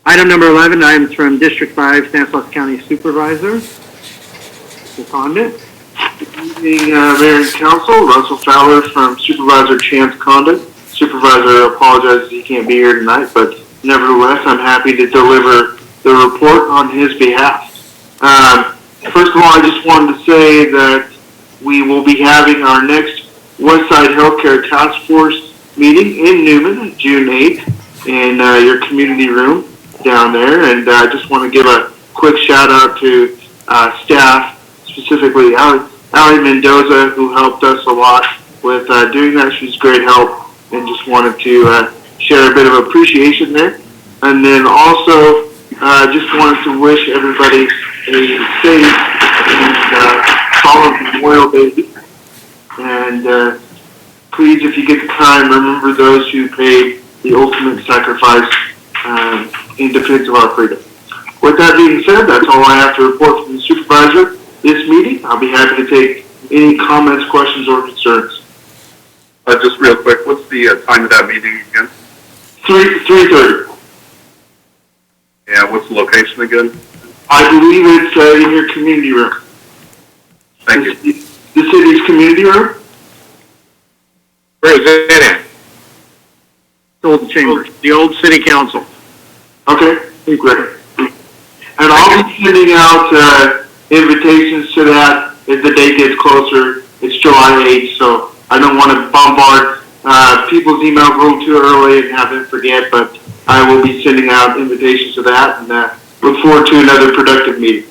Item number 11, items from District 5, Stanislaus County Supervisor. Mr. Condit. Good evening, Mayor and Council. Russell Fowler from Supervisor Chance Condit. Supervisor apologizes he can't be here tonight, but nevertheless, I'm happy to deliver the report on his behalf. First of all, I just wanted to say that we will be having our next Westside Healthcare Task Force meeting in Newman, June 8th, in your community room down there. And I just want to give a quick shout out to staff, specifically Allie Mendoza, who helped us a lot with doing that. She's great help, and just wanted to share a bit of appreciation there. And then also, just wanted to wish everybody a safe and solemn Memorial Day. And please, if you get the time, remember those who paid the ultimate sacrifice in defense of our freedom. With that being said, that's all I have to report from the supervisor this meeting. I'll be happy to take any comments, questions, or concerns. Just real quick, what's the time of that meeting again? 3:30. Yeah, what's the location again? I believe it's in your community room. Thank you. The city's community room? Where is it at? Old Chambers. The old city council. Okay, great. And I'll be sending out invitations to that as the date gets closer. It's July 8th, so I don't want to bombard people's emails a little too early and have them forget, but I will be sending out invitations to that, and look forward to another productive meeting.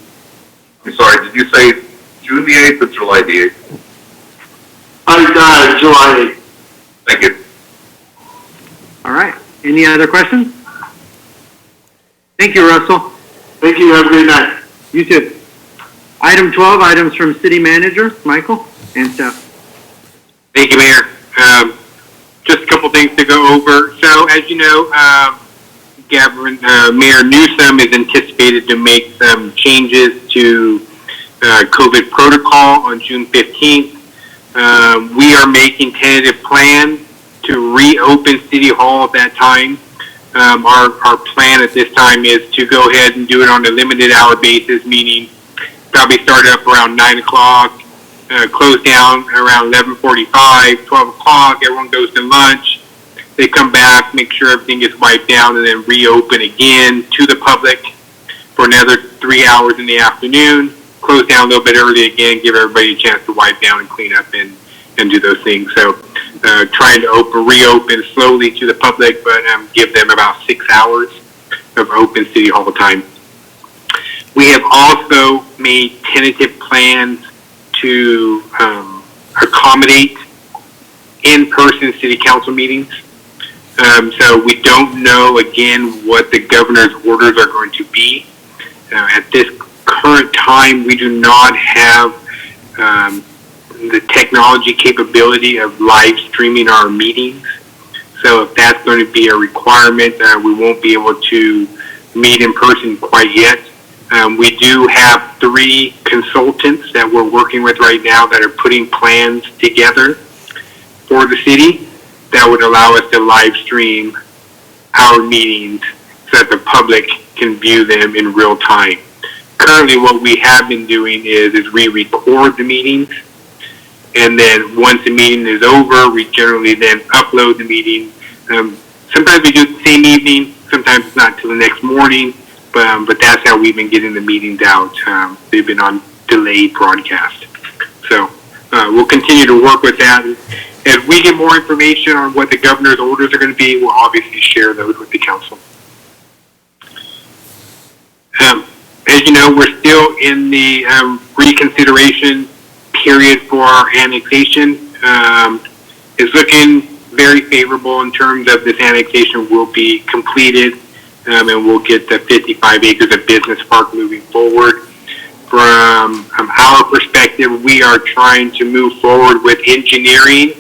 I'm sorry, did you say June the 8th or July the 8th? July 8th. Thank you. All right. Any other questions? Thank you, Russell. Thank you. Have a great night. You too. Item 12, items from City Manager, Michael, and staff. Thank you, Mayor. Just a couple things to go over. So, as you know, Mayor Newsom is anticipated to make some changes to COVID protocol on June 15th. We are making tentative plans to reopen City Hall at that time. Our plan at this time is to go ahead and do it on a limited hour basis, meaning probably start up around 9 o'clock, close down around 11:45, 12 o'clock, everyone goes to lunch. They come back, make sure everything gets wiped down, and then reopen again to the public for another 3 hours in the afternoon, close down a little bit early again, give everybody a chance to wipe down and clean up and do those things. So trying to reopen slowly to the public, but give them about 6 hours of open City Hall time. We have also made tentative plans to accommodate in-person city council meetings. So we don't know, again, what the governor's orders are going to be. At this current time, we do not have the technology capability of live streaming our meetings. So if that's going to be a requirement, we won't be able to meet in person quite yet. We do have 3 consultants that we're working with right now that are putting plans together for the city that would allow us to live stream our meetings so that the public can view them in real time. Currently, what we have been doing is we record the meetings, and then once the meeting is over, we generally then upload the meeting. Sometimes we do it the same evening, sometimes it's not until the next morning, but that's how we've been getting the meetings out. They've been on delayed broadcast. So we'll continue to work with that. As we get more information on what the governor's orders are going to be, we'll obviously share those with the council. As you know, we're still in the reconsideration period for our annexation. It's looking very favorable in terms of this annexation will be completed, and we'll get the 55 acres of business park moving forward. From our perspective, we are trying to move forward with engineering,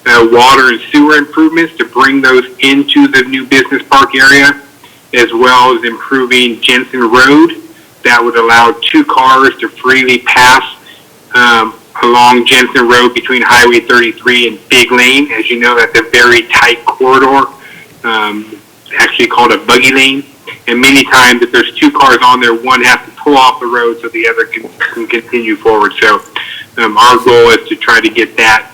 water and sewer improvements to bring those into the new business park area, as well as improving Jensen Road. That would allow 2 cars to freely pass along Jensen Road between Highway 33 and Big Lane. As you know, that's a very tight corridor, actually called a buggy lane. And many times, if there's two cars on there, one has to pull off the road so the other can continue forward. So our goal is to try to get that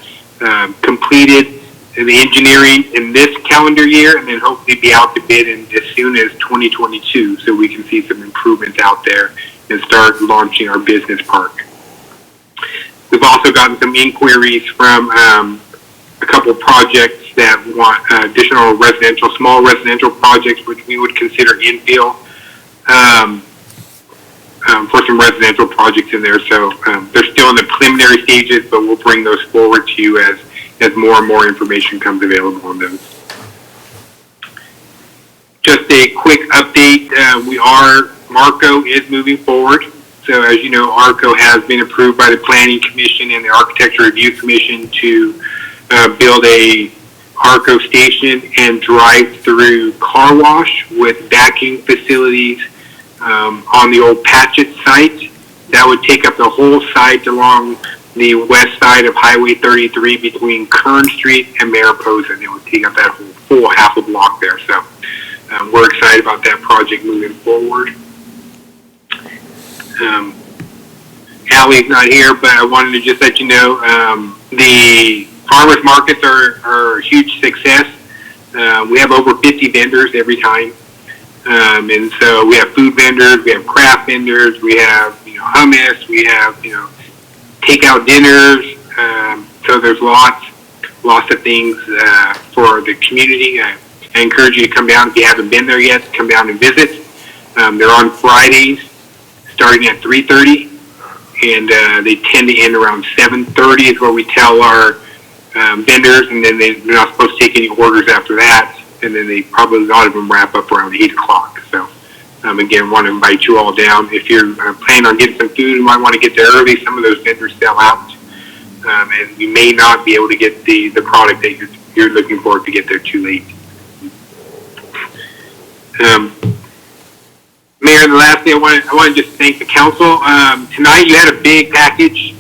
completed in the engineering in this calendar year, and then hopefully be out to bid in as soon as 2022, so we can see some improvements out there and start launching our business park. We've also gotten some inquiries from a couple projects that want additional small residential projects, which we would consider infill for some residential projects in there. So they're still in the preliminary stages, but we'll bring those forward to you as more and more information comes available on those. Just a quick update, Marco is moving forward. So as you know, ARCO has been approved by the Planning Commission and the Architecture Review Commission to build a ARCO station and drive-through car wash with vacuum facilities on the old Patchett site. That would take up the whole site along the west side of Highway 33 between Kern Street and Mariposa. And it would take up that full half a block there. So we're excited about that project moving forward. Allie's not here, but I wanted to just let you know the farmers markets are a huge success. We have over 50 vendors every time. And so we have food vendors, we have craft vendors, we have, hummus, we have, takeout dinners. So there's lots of things for the community. I encourage you to come down if you haven't been there yet. Come down and visit. They're on Fridays, starting at 3:30, and they tend to end around 7:30 is where we tell our vendors, and then they're not supposed to take any orders after that, and then a lot of them wrap up around 8 o'clock. So again, want to invite you all down. If you're planning on getting some food, you might want to get there early. Some of those vendors sell out, and you may not be able to get the product that you're looking for if you get there too late. Mayor, the last thing I want to just thank the council. Tonight you had a big package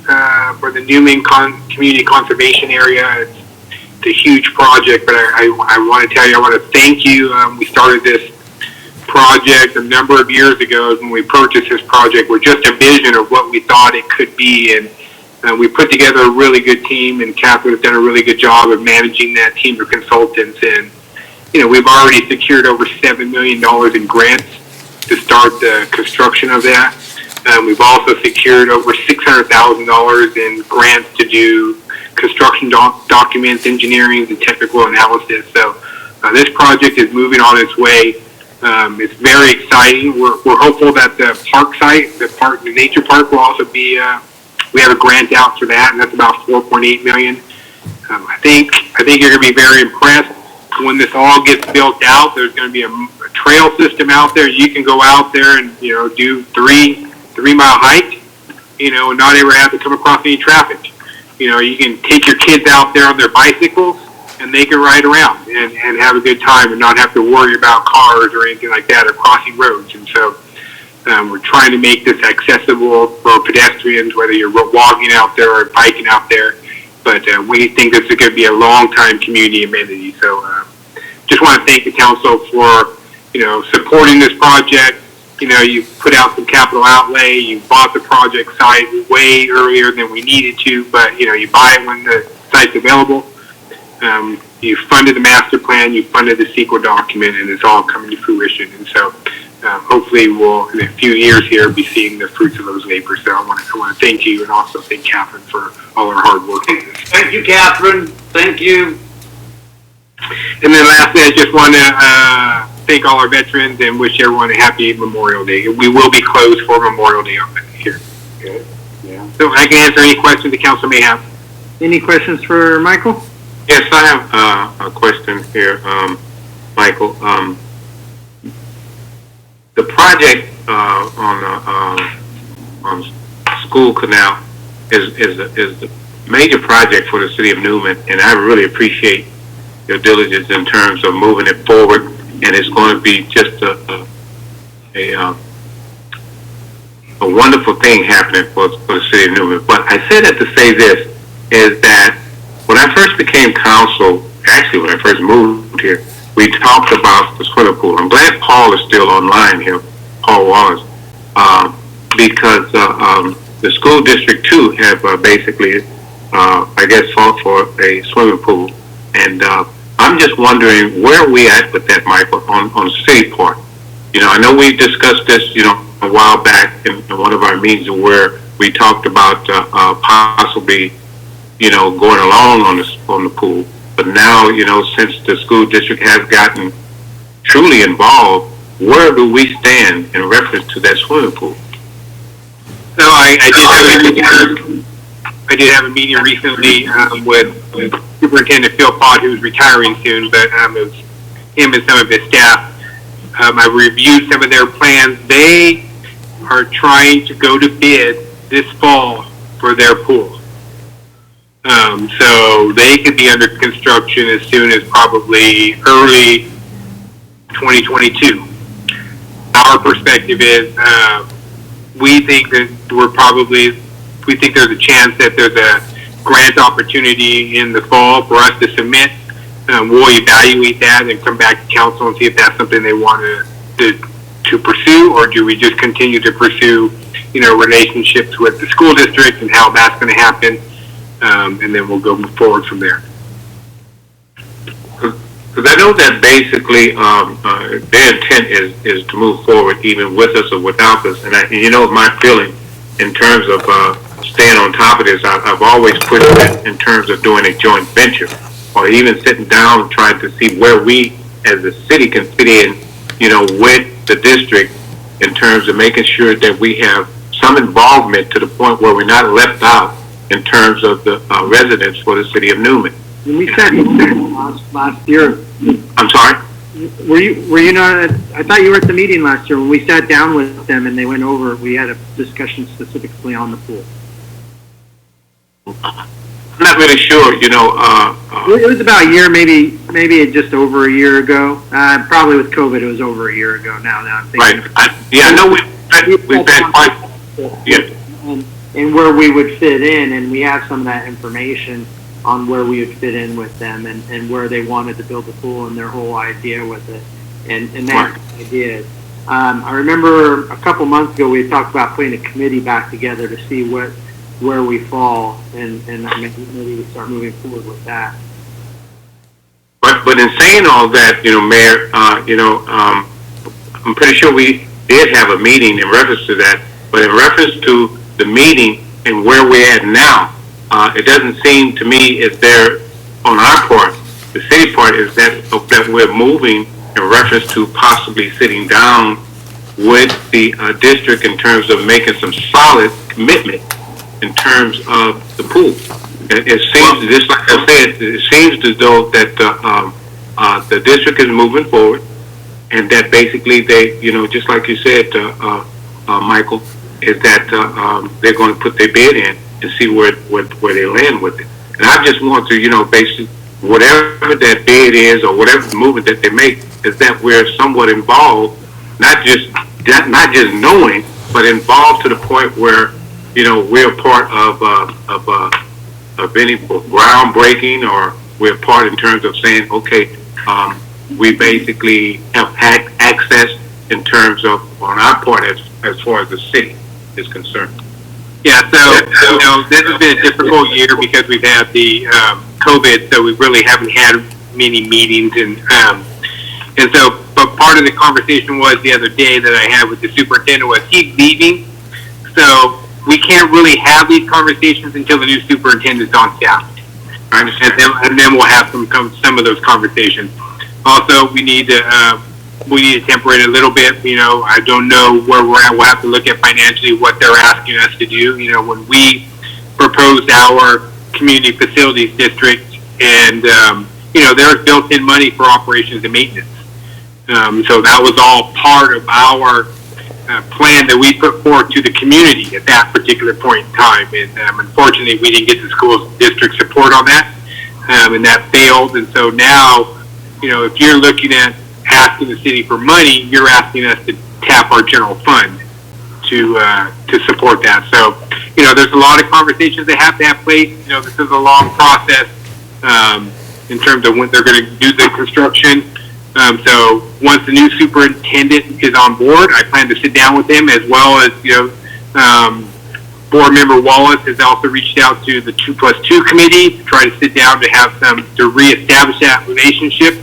for the Newman Community Conservation Area. It's a huge project, but I want to tell you, I want to thank you. We started this project a number of years ago when we purchased this project with just a vision of what we thought it could be, and we put together a really good team, and Catherine has done a really good job of managing that team of consultants, and we've already secured over $7 million in grants to start the construction of that. We've also secured over $600,000 in grants to do construction documents, engineering, and technical analysis. So this project is moving on its way. It's very exciting. We're hopeful that the park site, the nature park, will also be. We have a grant out for that, and that's about $4.8 million. I think you're going to be very impressed when this all gets built out. There's going to be a trail system out there. You can go out there and do 3-mile hike, and not ever have to come across any traffic. You can take your kids out there on their bicycles, and they can ride around and have a good time and not have to worry about cars or anything like that or crossing roads. And so we're trying to make this accessible for pedestrians, whether you're walking out there or biking out there. But we think this is going to be a long-time community amenity. So just want to thank the council for, supporting this project. You put out some capital outlay. You bought the project site way earlier than we needed to, but, you buy it when the site's available. You funded the master plan, you funded the CEQA document, and it's all coming to fruition. And so hopefully we'll, in a few years here, be seeing the fruits of those labors. So I want to thank you, and also thank Catherine for all her hard work on this. Thank you, Catherine. Thank you. And then lastly, I just want to thank all our veterans and wish everyone a happy Memorial Day. We will be closed for Memorial Day on here. Good. Yeah. So I can answer any questions the council may have. Any questions for Michael? Yes, I have a question here, Michael. The project on School Canal is the major project for the city of Newman, and I really appreciate your diligence in terms of moving it forward. And it's going to be just a wonderful thing happening for the city of Newman. But I said that to say this, is that when I first became council, actually when I first moved here, we talked about the swimming pool. I'm glad Paul is still online here, Paul was, because the school district too have basically, I guess, fought for a swimming pool. And I'm just wondering where are we at with that, Michael, on the city part. You know, I know we discussed this, you know, a while back in one of our meetings where we talked about possibly, you know, going along on the pool. But now, you know, since the school district has gotten truly involved, where do we stand in reference to that swimming pool? So I did have a meeting recently with Superintendent Phil Pott, who's retiring soon, but it was him and some of his staff. I reviewed some of their plans. They are trying to go to bid this fall for their pool. So they could be under construction as soon as probably early 2022. Our perspective is we think that we think there's a chance that there's a grant opportunity in the fall for us to submit. We'll evaluate that and come back to council and see if that's something they want to pursue, or do we just continue to pursue, you know, relationships with the school district and how that's going to happen, and then we'll go forward from there. Because I know that basically their intent is to move forward even with us or without us. And you know, my feeling in terms of staying on top of this, I've always pushed it in terms of doing a joint venture, or even sitting down and trying to see where we as a city can fit in, you know, with the district in terms of making sure that we have some involvement to the point where we're not left out in terms of the residents for the city of Newman. When we sat last year. I'm sorry? Were you not, I thought you were at the meeting last year when we sat down with them and they went over, we had a discussion specifically on the pool. I'm not really sure, you know. It was about a year, maybe just over a year ago. Probably with COVID, it was over a year ago now I'm thinking. Right. I know we've had quite, yeah. And where we would fit in, and we have some of that information on where we would fit in with them and where they wanted to build the pool and their whole idea with it. And that's what I did. I remember a couple months ago we had talked about putting a committee back together to see where we fall, and maybe we start moving forward with that. But in saying all that, you know, Mayor, you know, I'm pretty sure we did have a meeting in reference to that, but in reference to the meeting and where we're at now, it doesn't seem to me as there, on our part, the city part, is that we're moving in reference to possibly sitting down with the district in terms of making some solid commitment in terms of the pool. It seems, just like I said, it seems as though that the district is moving forward, and that basically they, you know, just like you said, Michael, is that they're going to put their bid in and see where they land with it. And I just want to, you know, basically, whatever that bid is or whatever movement that they make, is that we're somewhat involved, not just knowing, but involved to the point where, you know, we're part of any groundbreaking, or we're part in terms of saying, okay, we basically have access in terms of on our part as far as the city is concerned. Yeah, so you know, this has been a difficult year because we've had the COVID, so we really haven't had many meetings, and so, but part of the conversation was the other day that I had with the superintendent was he's leaving, so we can't really have these conversations until the new superintendent's on staff. I understand, and then we'll have some of those conversations. Also, we need to temper it a little bit. You know, I don't know where we're at. We'll have to look at financially what they're asking us to do. You know, when we proposed our community facilities district, and you know, there's built-in money for operations and maintenance. So that was all part of our plan that we put forward to the community at that particular point in time. And unfortunately, we didn't get the school district support on that, and that failed. And so now, you know, if you're looking at asking the city for money, you're asking us to tap our general fund to support that. So, there's a lot of conversations they have to have place. This is a long process in terms of when they're going to do the construction. So once the new superintendent is on board, I plan to sit down with him, as well as, board member Wallace has also reached out to the 2+2 committee to try to sit down to reestablish that relationship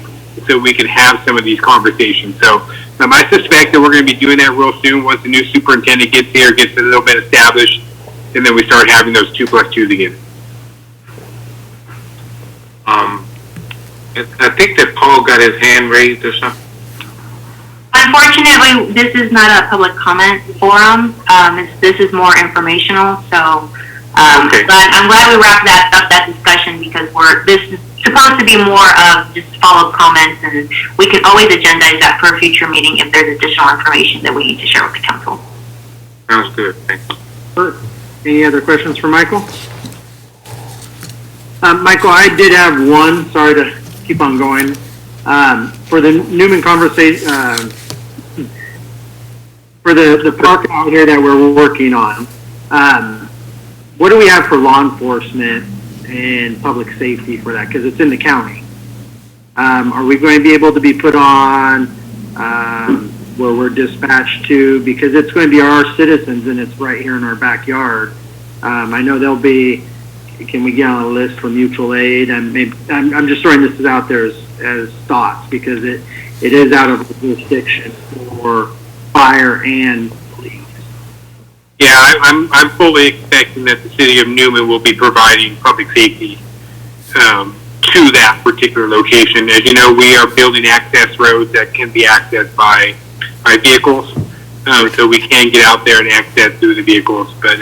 so we can have some of these conversations. So I suspect that we're going to be doing that real soon once the new superintendent gets here, gets a little bit established, and then we start having those 2+2s again. I think that Paul got his hand raised or something. Unfortunately, this is not a public comment forum. This is more informational. So, Okay. but I'm glad we wrapped that discussion, because this is supposed to be more of just follow-up comments, and we can always agendize that for a future meeting if there's additional information that we need to share with the council. Sounds good. Thanks. Any other questions for Michael? Michael, I did have one. Sorry to keep on going. For the Newman conversation, for the park out here that we're working on, what do we have for law enforcement and public safety for that? Because it's in the county. Are we going to be able to be put on where we're dispatched to? Because it's going to be our citizens, and it's right here in our backyard. I know there'll be. Can we get on a list for mutual aid? And maybe I'm just throwing this out there as thoughts, because it is out of jurisdiction for fire and police. Yeah, I'm fully expecting that the city of Newman will be providing public safety to that particular location. As you know, we are building access roads that can be accessed by vehicles, so we can get out there and access through the vehicles. But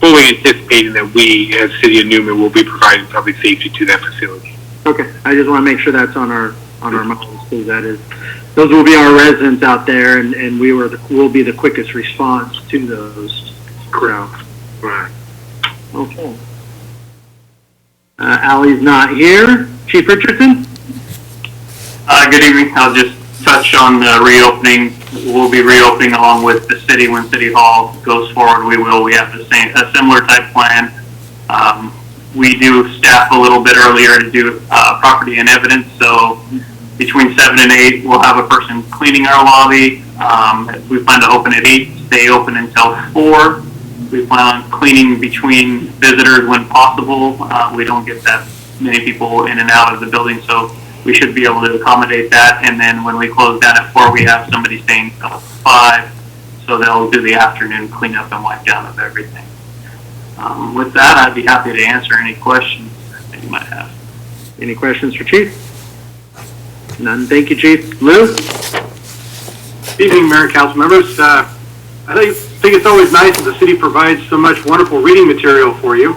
fully anticipating that we, as City of Newman, will be providing public safety to that facility. Okay, I just want to make sure that's on our minds, because those will be our residents out there, and we'll be the quickest response to those. Correct. Right. Okay. Allie's not here. Chief Richardson? Good evening. I'll just touch on the reopening. We'll be reopening along with the city when City Hall goes forward. We have a similar type plan. We do staff a little bit earlier to do property and evidence. So between 7 and 8, we'll have a person cleaning our lobby. We plan to open at 8, stay open until 4. We plan on cleaning between visitors when possible. We don't get that many people in and out of the building, so we should be able to accommodate that. And then when we close down at 4, we have somebody staying until 5, so they'll do the afternoon cleanup and wipe down of everything. With that, I'd be happy to answer any questions that you might have. Any questions for Chief? None. Thank you, Chief. Lou? Evening, Mayor and Council members. I think it's always nice that the city provides so much wonderful reading material for you.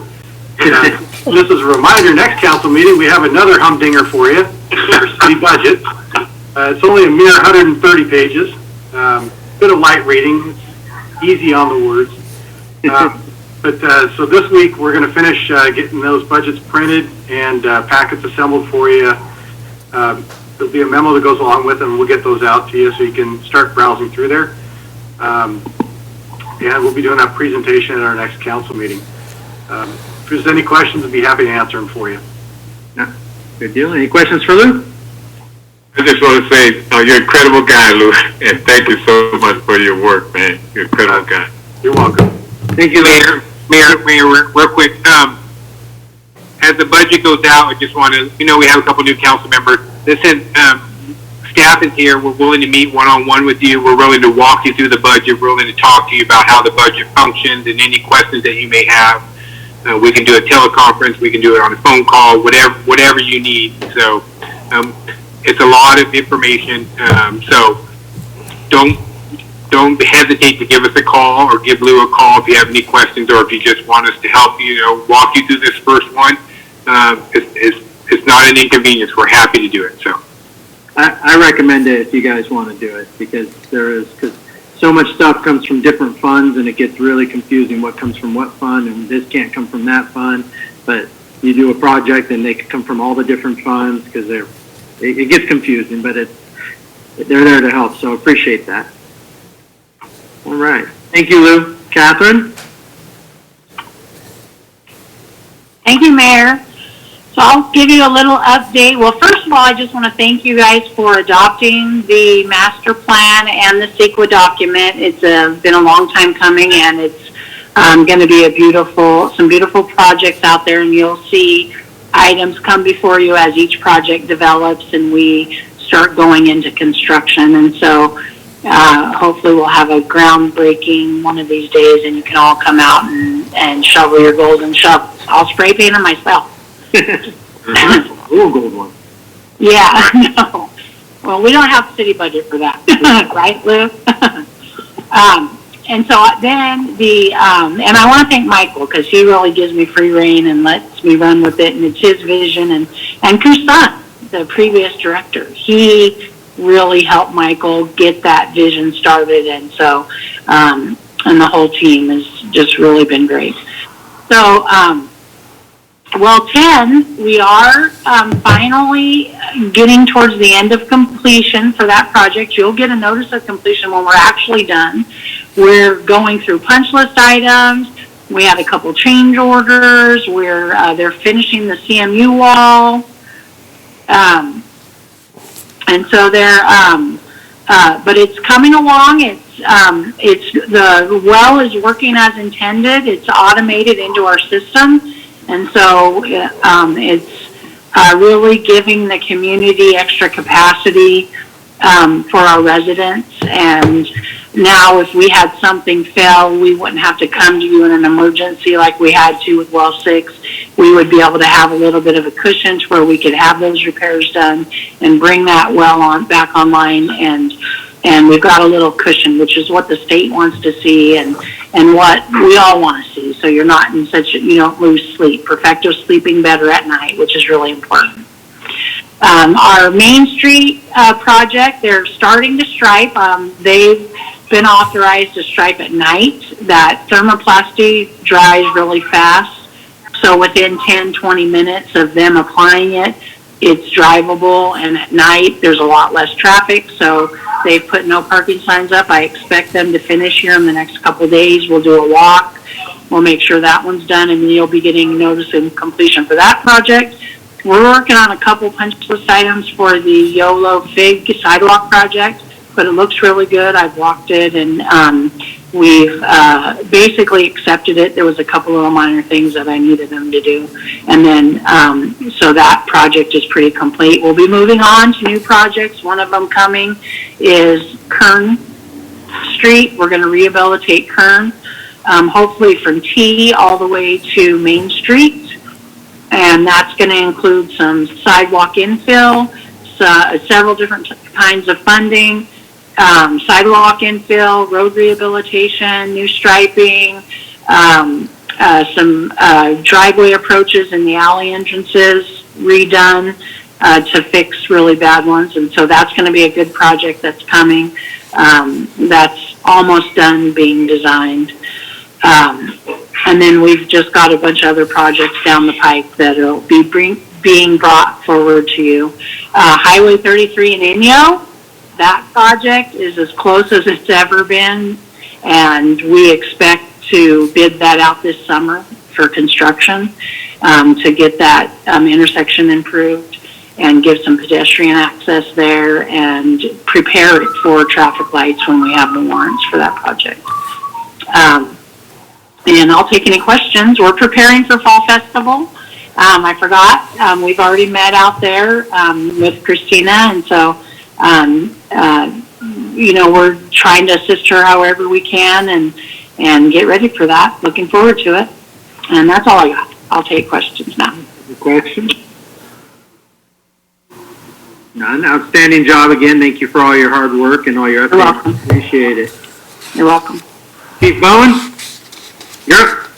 Just as a reminder, next council meeting, we have another humdinger for you, our city budget. It's only a mere 130 pages. Bit of light reading. It's easy on the words. So this week, we're going to finish getting those budgets printed and packets assembled for you. There'll be a memo that goes along with them. We'll get those out to you so you can start browsing through there. And we'll be doing that presentation at our next council meeting. If there's any questions, I'd be happy to answer them for you. No. Good deal. Any questions for Lou? I just want to say, you're an incredible guy, Lou, and thank you so much for your work, man. You're an incredible guy. You're welcome. Thank you, Lou. Mayor, real quick, as the budget goes out, I just want to, we have a couple new council members. Listen, staff is here. We're willing to meet one-on-one with you. We're willing to walk you through the budget. We're willing to talk to you about how the budget functions and any questions that you may have. We can do a teleconference. We can do it on a phone call, whatever you need. So it's a lot of information. So don't hesitate to give us a call or give Lou a call if you have any questions, or if you just want us to help you, walk you through this first one. It's not an inconvenience. We're happy to do it. So I recommend it if you guys want to do it, because so much stuff comes from different funds, and it gets really confusing what comes from what fund, and this can't come from that fund. But you do a project, and they can come from all the different funds, because it gets confusing, but they're there to help. So appreciate that. All right. Thank you, Lou. Catherine? Thank you, Mayor. So I'll give you a little update. Well, first of all, I just want to thank you guys for adopting the master plan and the CEQA document. It's been a long time coming, and it's going to be some beautiful projects out there, and you'll see items come before you as each project develops and we start going into construction. And so hopefully we'll have a groundbreaking one of these days, and you can all come out and shovel your golden shovels. I'll spray paint them myself. Ooh, gold one. Yeah, no. Well, we don't have city budget for that, right, Lou? And so then and I want to thank Michael, because he really gives me free rein and lets me run with it, and it's his vision, and Kusan, the previous director, he really helped Michael get that vision started, and so, and the whole team has just really been great. So, well, 10, we are finally getting towards the end of completion for that project. You'll get a notice of completion when we're actually done. We're going through punch list items. We had a couple change orders. They're finishing the CMU wall. And so but it's coming along. The well is working as intended. It's automated into our system. And so it's really giving the community extra capacity for our residents. And now if we had something fail, we wouldn't have to come to you in an emergency like we had to with well 6. We would be able to have a little bit of a cushion to where we could have those repairs done and bring that well back online. And we've got a little cushion, which is what the state wants to see and what we all want to see. So you're not in you don't lose sleep. Perfecto sleeping better at night, which is really important. Our Main Street project, they're starting to stripe. They've been authorized to stripe at night. That thermoplasty dries really fast. So within 10, 20 minutes of them applying it, it's drivable, and at night there's a lot less traffic, so they've put no parking signs up. I expect them to finish here in the next couple of days. We'll do a walk. We'll make sure that one's done, and you'll be getting notice of completion for that project. We're working on a couple punch list items for the YOLO Fig sidewalk project, but it looks really good. I've walked it, and we've basically accepted it. There was a couple little minor things that I needed them to do. And then, so that project is pretty complete. We'll be moving on to new projects. One of them coming is Kern Street. We're going to rehabilitate Kern, hopefully from T all the way to Main Street. And that's going to include some sidewalk infill, several different kinds of funding, sidewalk infill, road rehabilitation, new striping, some driveway approaches in the alley entrances redone to fix really bad ones. And so that's going to be a good project that's coming. That's almost done being designed. And then we've just got a bunch of other projects down the pike that will be being brought forward to you. Highway 33 in Inyo, that project is as close as it's ever been, and we expect to bid that out this summer for construction to get that intersection improved and give some pedestrian access there and prepare it for traffic lights when we have the warrants for that project. And I'll take any questions. We're preparing for Fall Festival. I forgot, we've already met out there with Christina, and so we're trying to assist her however we can and get ready for that. Looking forward to it. And that's all I got. I'll take questions now. Questions? None. Outstanding job again. Thank you for all your hard work and all your effort. You're welcome. Appreciate it. You're welcome. Chief Bowen? You're up.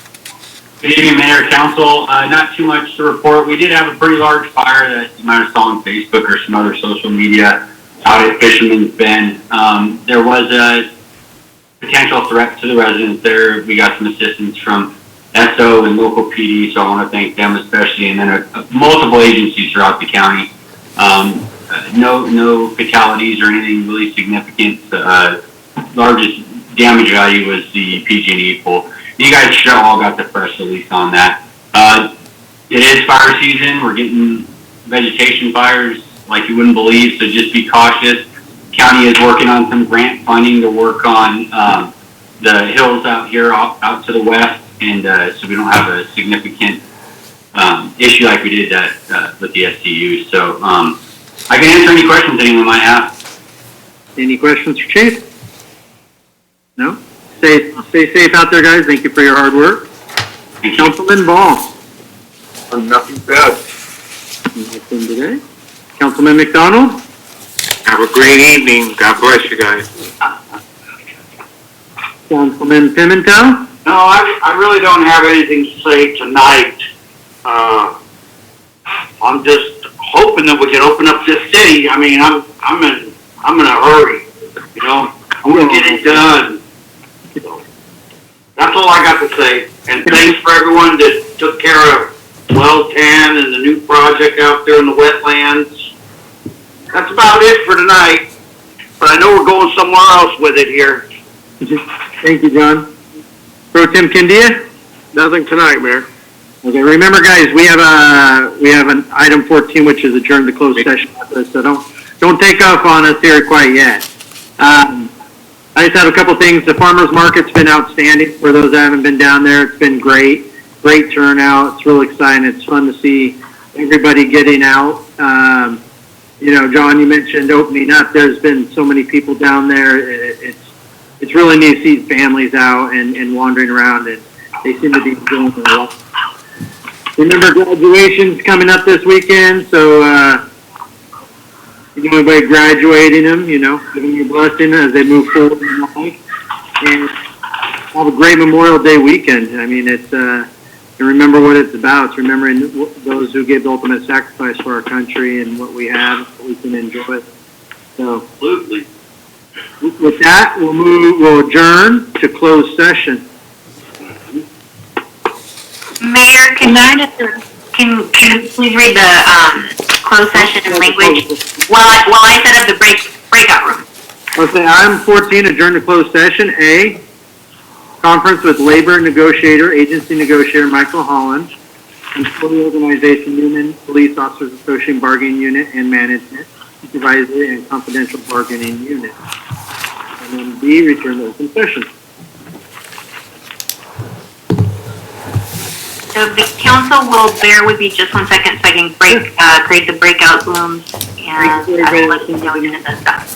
Good evening, Mayor, Council. Not too much to report. We did have a pretty large fire that you might have saw on Facebook or some other social media out at Fisherman's Bend. There was a potential threat to the residents there. We got some assistance from SO and local PD, so I want to thank them especially, and then multiple agencies throughout the county. No fatalities or anything really significant. Largest damage value was the PG&E pole. You guys sure all got the press release on that. It is fire season. We're getting vegetation fires like you wouldn't believe, so just be cautious. County is working on some grant funding to work on the hills out here, out to the west, and so we don't have a significant issue like we did that with the STU. So I can answer any questions anyone might have. Any questions for Chief? No? Stay safe out there, guys. Thank you for your hard work. Thank you. Councilman Ball. Nothing bad. Nothing today. Councilman McDonald. Have a great evening. God bless you guys. Councilman Pimentel. No, I really don't have anything to say tonight. I'm just hoping that we can open up this city. I mean, I'm in a hurry, you know. I want to get it done. So, that's all I got to say. And thanks for everyone that took care of Well 10 and the new project out there in the wetlands. That's about it for tonight. But I know we're going somewhere else with it here. Thank you, John. Pro Tem Candia? Nothing tonight, Mayor. Okay, remember, guys, we have an item 14, which is adjourned to closed session. So don't take off on us here quite yet. I just have a couple things. The farmers market's been outstanding. For those that haven't been down there, it's been great turnout. It's real exciting. It's fun to see everybody getting out. You know, John, you mentioned opening up. There's been so many people down there. It's really neat to see families out and wandering around, and they seem to be doing a lot. Remember, graduation's coming up this weekend, so you know, by graduating them, you know, giving your blessing as they move forward in life, and have a great Memorial Day weekend. I mean, it's and remember what it's about. It's remembering those who gave the ultimate sacrifice for our country and what we have, what we can enjoy. So, Absolutely. with that, we'll adjourn to closed session. Mayor, can you please read the closed session language while I set up the breakout room? Okay, item 14, adjourn to closed session. A, conference with labor negotiator, agency negotiator Michael Holland, employee organization Newman, Police Officers Association Bargaining Unit and Management, Supervisory and Confidential Bargaining Unit. And then B, return to open session. So the council will bear with me just 1 second so I can create the breakout rooms, and I will let you know when it is done.